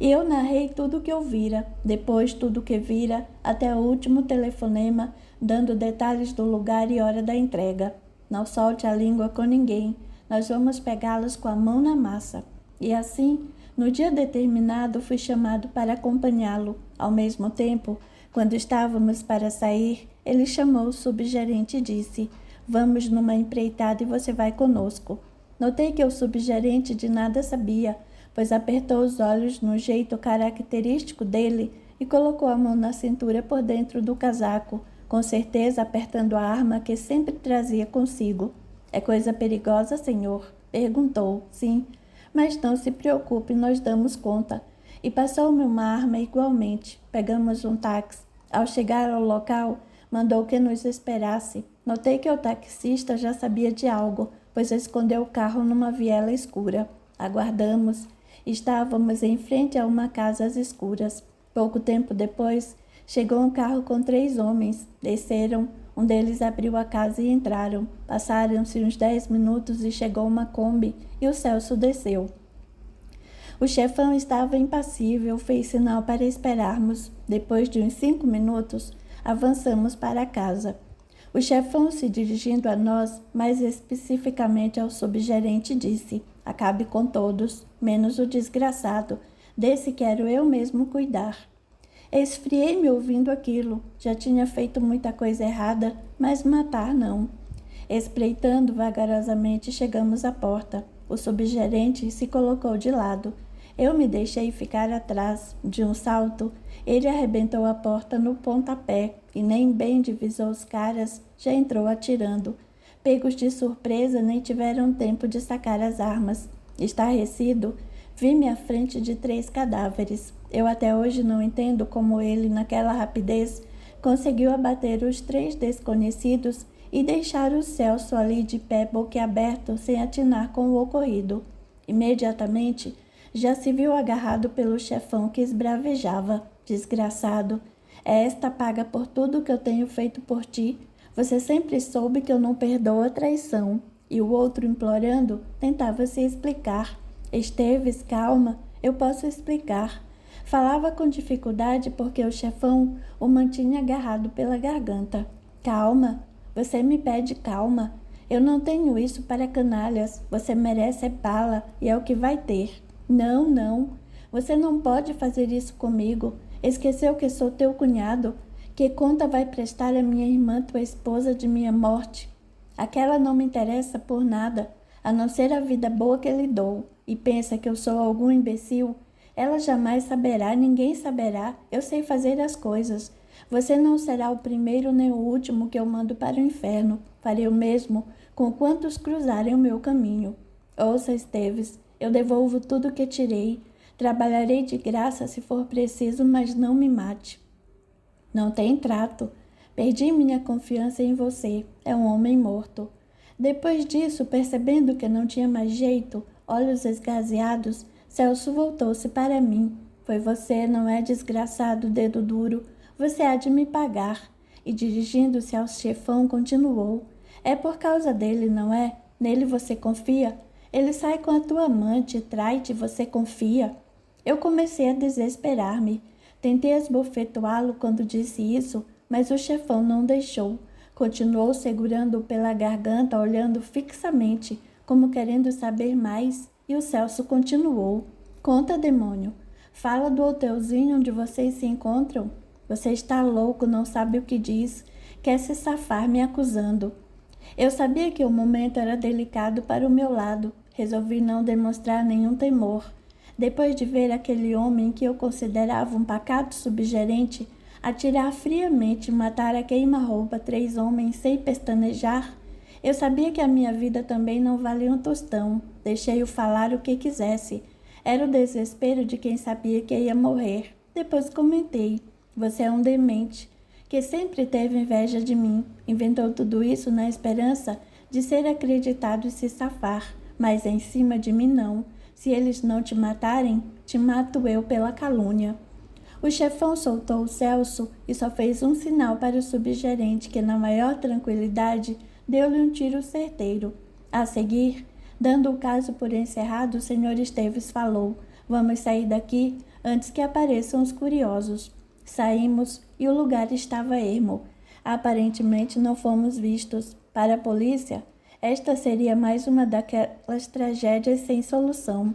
E eu narrei tudo o que eu vira, depois tudo o que vira, até o último telefonema, dando detalhes do lugar e hora da entrega. Não solte a língua com ninguém, nós vamos pegá-los com a mão na massa. E assim, no dia determinado, fui chamado para acompanhá-lo. Ao mesmo tempo, quando estávamos para sair, ele chamou o subgerente e disse: "Vamos numa empreitada e você vai conosco." Notei que o subgerente de nada sabia, pois apertou os olhos no jeito característico dele e colocou a mão na cintura por dentro do casaco, com certeza apertando a arma que sempre trazia consigo. "É coisa perigosa, senhor?" perguntou. "Sim, mas não se preocupe, nós damos conta." E passou-me uma arma igualmente. Pegamos um táxi. Ao chegar ao local, mandou que nos esperasse. Notei que o taxista já sabia de algo, pois escondeu o carro numa viela escura. Aguardamos. Estávamos em frente a uma casa às escuras. Pouco tempo depois, chegou um carro com 3 homens. Desceram. Um deles abriu a casa e entraram. Passaram-se uns 10 minutos e chegou uma Kombi e o Celso desceu. O chefão estava impassível, fez sinal para esperarmos. Depois de uns 5 minutos, avançamos para a casa. O chefão, se dirigindo a nós, mais especificamente ao subgerente, disse: "Acabe com todos, menos o desgraçado. Desse quero eu mesmo cuidar." Esfriei-me ouvindo aquilo. Já tinha feito muita coisa errada, mas matar não. Espreitando vagarosamente, chegamos à porta. O subgerente se colocou de lado. Eu me deixei ficar atrás. De um salto, ele arrebentou a porta no pontapé e nem bem divisou os caras, já entrou atirando. Pegos de surpresa, nem tiveram tempo de sacar as armas. Estarrecido, vi-me à frente de 3 cadáveres. Eu até hoje não entendo como ele, naquela rapidez, conseguiu abater os 3 desconhecidos e deixar o Celso ali de pé boquiaberto, sem atinar com o ocorrido. Imediatamente, já se viu agarrado pelo chefão que esbravejava. "Desgraçado, é esta paga por tudo que eu tenho feito por ti. Você sempre soube que eu não perdoo a traição." E o outro, implorando, tentava se explicar. "Esteves, calma, eu posso explicar." Falava com dificuldade porque o chefão o mantinha agarrado pela garganta. "Calma, você me pede calma. Eu não tenho isso para canalhas. Você merece bala e é o que vai ter." "Não, não. Você não pode fazer isso comigo. Esqueceu que sou teu cunhado? Que conta vai prestar a minha irmã, tua esposa, de minha morte? Aquela não me interessa por nada, a não ser a vida boa que lhe dou. E pensa que eu sou algum imbecil? Ela jamais saberá, ninguém saberá. Eu sei fazer as coisas. Você não será o primeiro nem o último que eu mando para o inferno. Farei o mesmo com quantos cruzarem o meu caminho. Ouça, Esteves, eu devolvo tudo que tirei. Trabalharei de graça se for preciso, mas não me mate." "Não tem trato. Perdi minha confiança em você. É um homem morto." Depois disso, percebendo que não tinha mais jeito, olhos esgazeados, Celso voltou-se para mim. "Foi você, não é, desgraçado dedo duro? Você há de me pagar." E dirigindo-se ao chefão, continuou: "É por causa dele, não é? Nele você confia? Ele sai com a tua amante, trai-te, você confia?" Eu comecei a desesperar-me. Tentei esbofeteá-lo quando disse isso, mas o chefão não deixou. Continuou segurando-o pela garganta, olhando fixamente, como querendo saber mais, e o Celso continuou: "Conta, demônio. Fala do hotelzinho onde vocês se encontram. Você está louco, não sabe o que diz. Quer se safar me acusando." Eu sabia que o momento era delicado para o meu lado. Resolvi não demonstrar nenhum temor. Depois de ver aquele homem que eu considerava um pacato subgerente atirar friamente e matar a queima-roupa 3 homens sem pestanejar, eu sabia que a minha vida também não valia um tostão. Deixei-o falar o que quisesse. Era o desespero de quem sabia que ia morrer. Depois comentei: "Você é um demente, que sempre teve inveja de mim. Inventou tudo isso na esperança de ser acreditado e se safar. Mas em cima de mim não. Se eles não te matarem, te mato eu pela calúnia." O chefão soltou o Celso e só fez um sinal para o subgerente, que, na maior tranquilidade, deu-lhe um tiro certeiro. A seguir, dando o caso por encerrado, o senhor Esteves falou: "Vamos sair daqui antes que apareçam os curiosos." Saímos e o lugar estava ermo. Aparentemente não fomos vistos. Para a polícia, esta seria mais uma daquelas tragédias sem solução.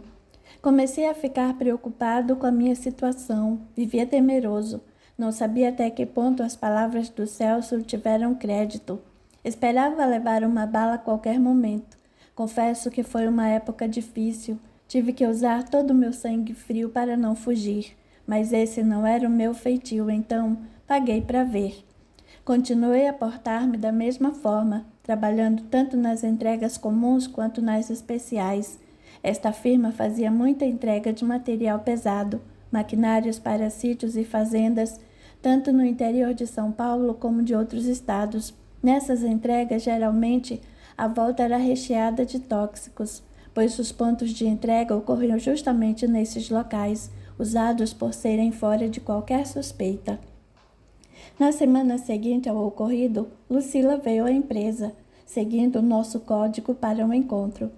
Comecei a ficar preocupado com a minha situação. Vivia temeroso. Não sabia até que ponto as palavras do Celso tiveram crédito. Esperava levar uma bala a qualquer momento. Confesso que foi uma época difícil. Tive que usar todo o meu sangue frio para não fugir. Mas esse não era o meu feitio, então paguei para ver. Continuei a portar-me da mesma forma, trabalhando tanto nas entregas comuns quanto nas especiais. Esta firma fazia muita entrega de material pesado, maquinários para sítios e fazendas, tanto no interior de São Paulo como de outros estados. Nessas entregas, geralmente, a volta era recheada de tóxicos, pois os pontos de entrega ocorriam justamente nesses locais, usados por serem fora de qualquer suspeita. Na semana seguinte ao ocorrido, Lucila veio à empresa, seguindo o nosso código para o encontro.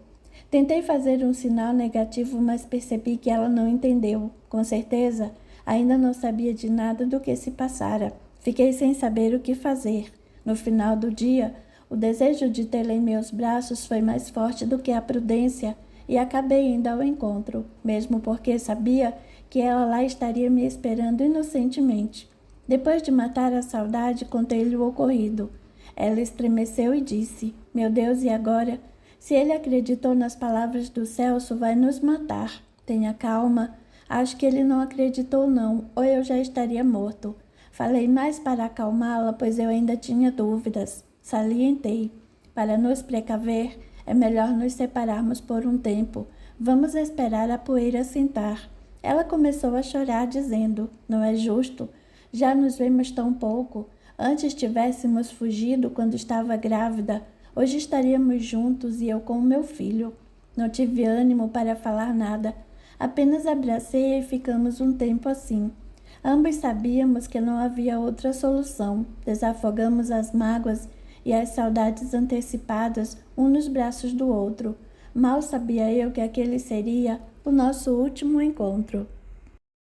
Tentei fazer um sinal negativo, mas percebi que ela não entendeu. Com certeza, ainda não sabia de nada do que se passara. Fiquei sem saber o que fazer. No final do dia, o desejo de tê-la em meus braços foi mais forte do que a prudência e acabei indo ao encontro, mesmo porque sabia que ela lá estaria me esperando inocentemente. Depois de matar a saudade, contei-lhe o ocorrido. Ela estremeceu e disse: "Meu Deus, e agora? Se ele acreditou nas palavras do Celso, vai nos matar. Tenha calma. Acho que ele não acreditou não, ou eu já estaria morto." Falei mais para acalmá-la, pois eu ainda tinha dúvidas. Salientei: "Para nos precaver, é melhor nos separarmos por um tempo. Vamos esperar a poeira assentar." Ela começou a chorar, dizendo: "Não é justo. Já nos vemos tão pouco. Antes tivéssemos fugido quando estava grávida. Hoje estaríamos juntos e eu com o meu filho." Não tive ânimo para falar nada. Apenas abracei e ficamos um tempo assim. Ambos sabíamos que não havia outra solução. Desafogamos as mágoas e as saudades antecipadas, um nos braços do outro. Mal sabia eu que aquele seria o nosso último encontro.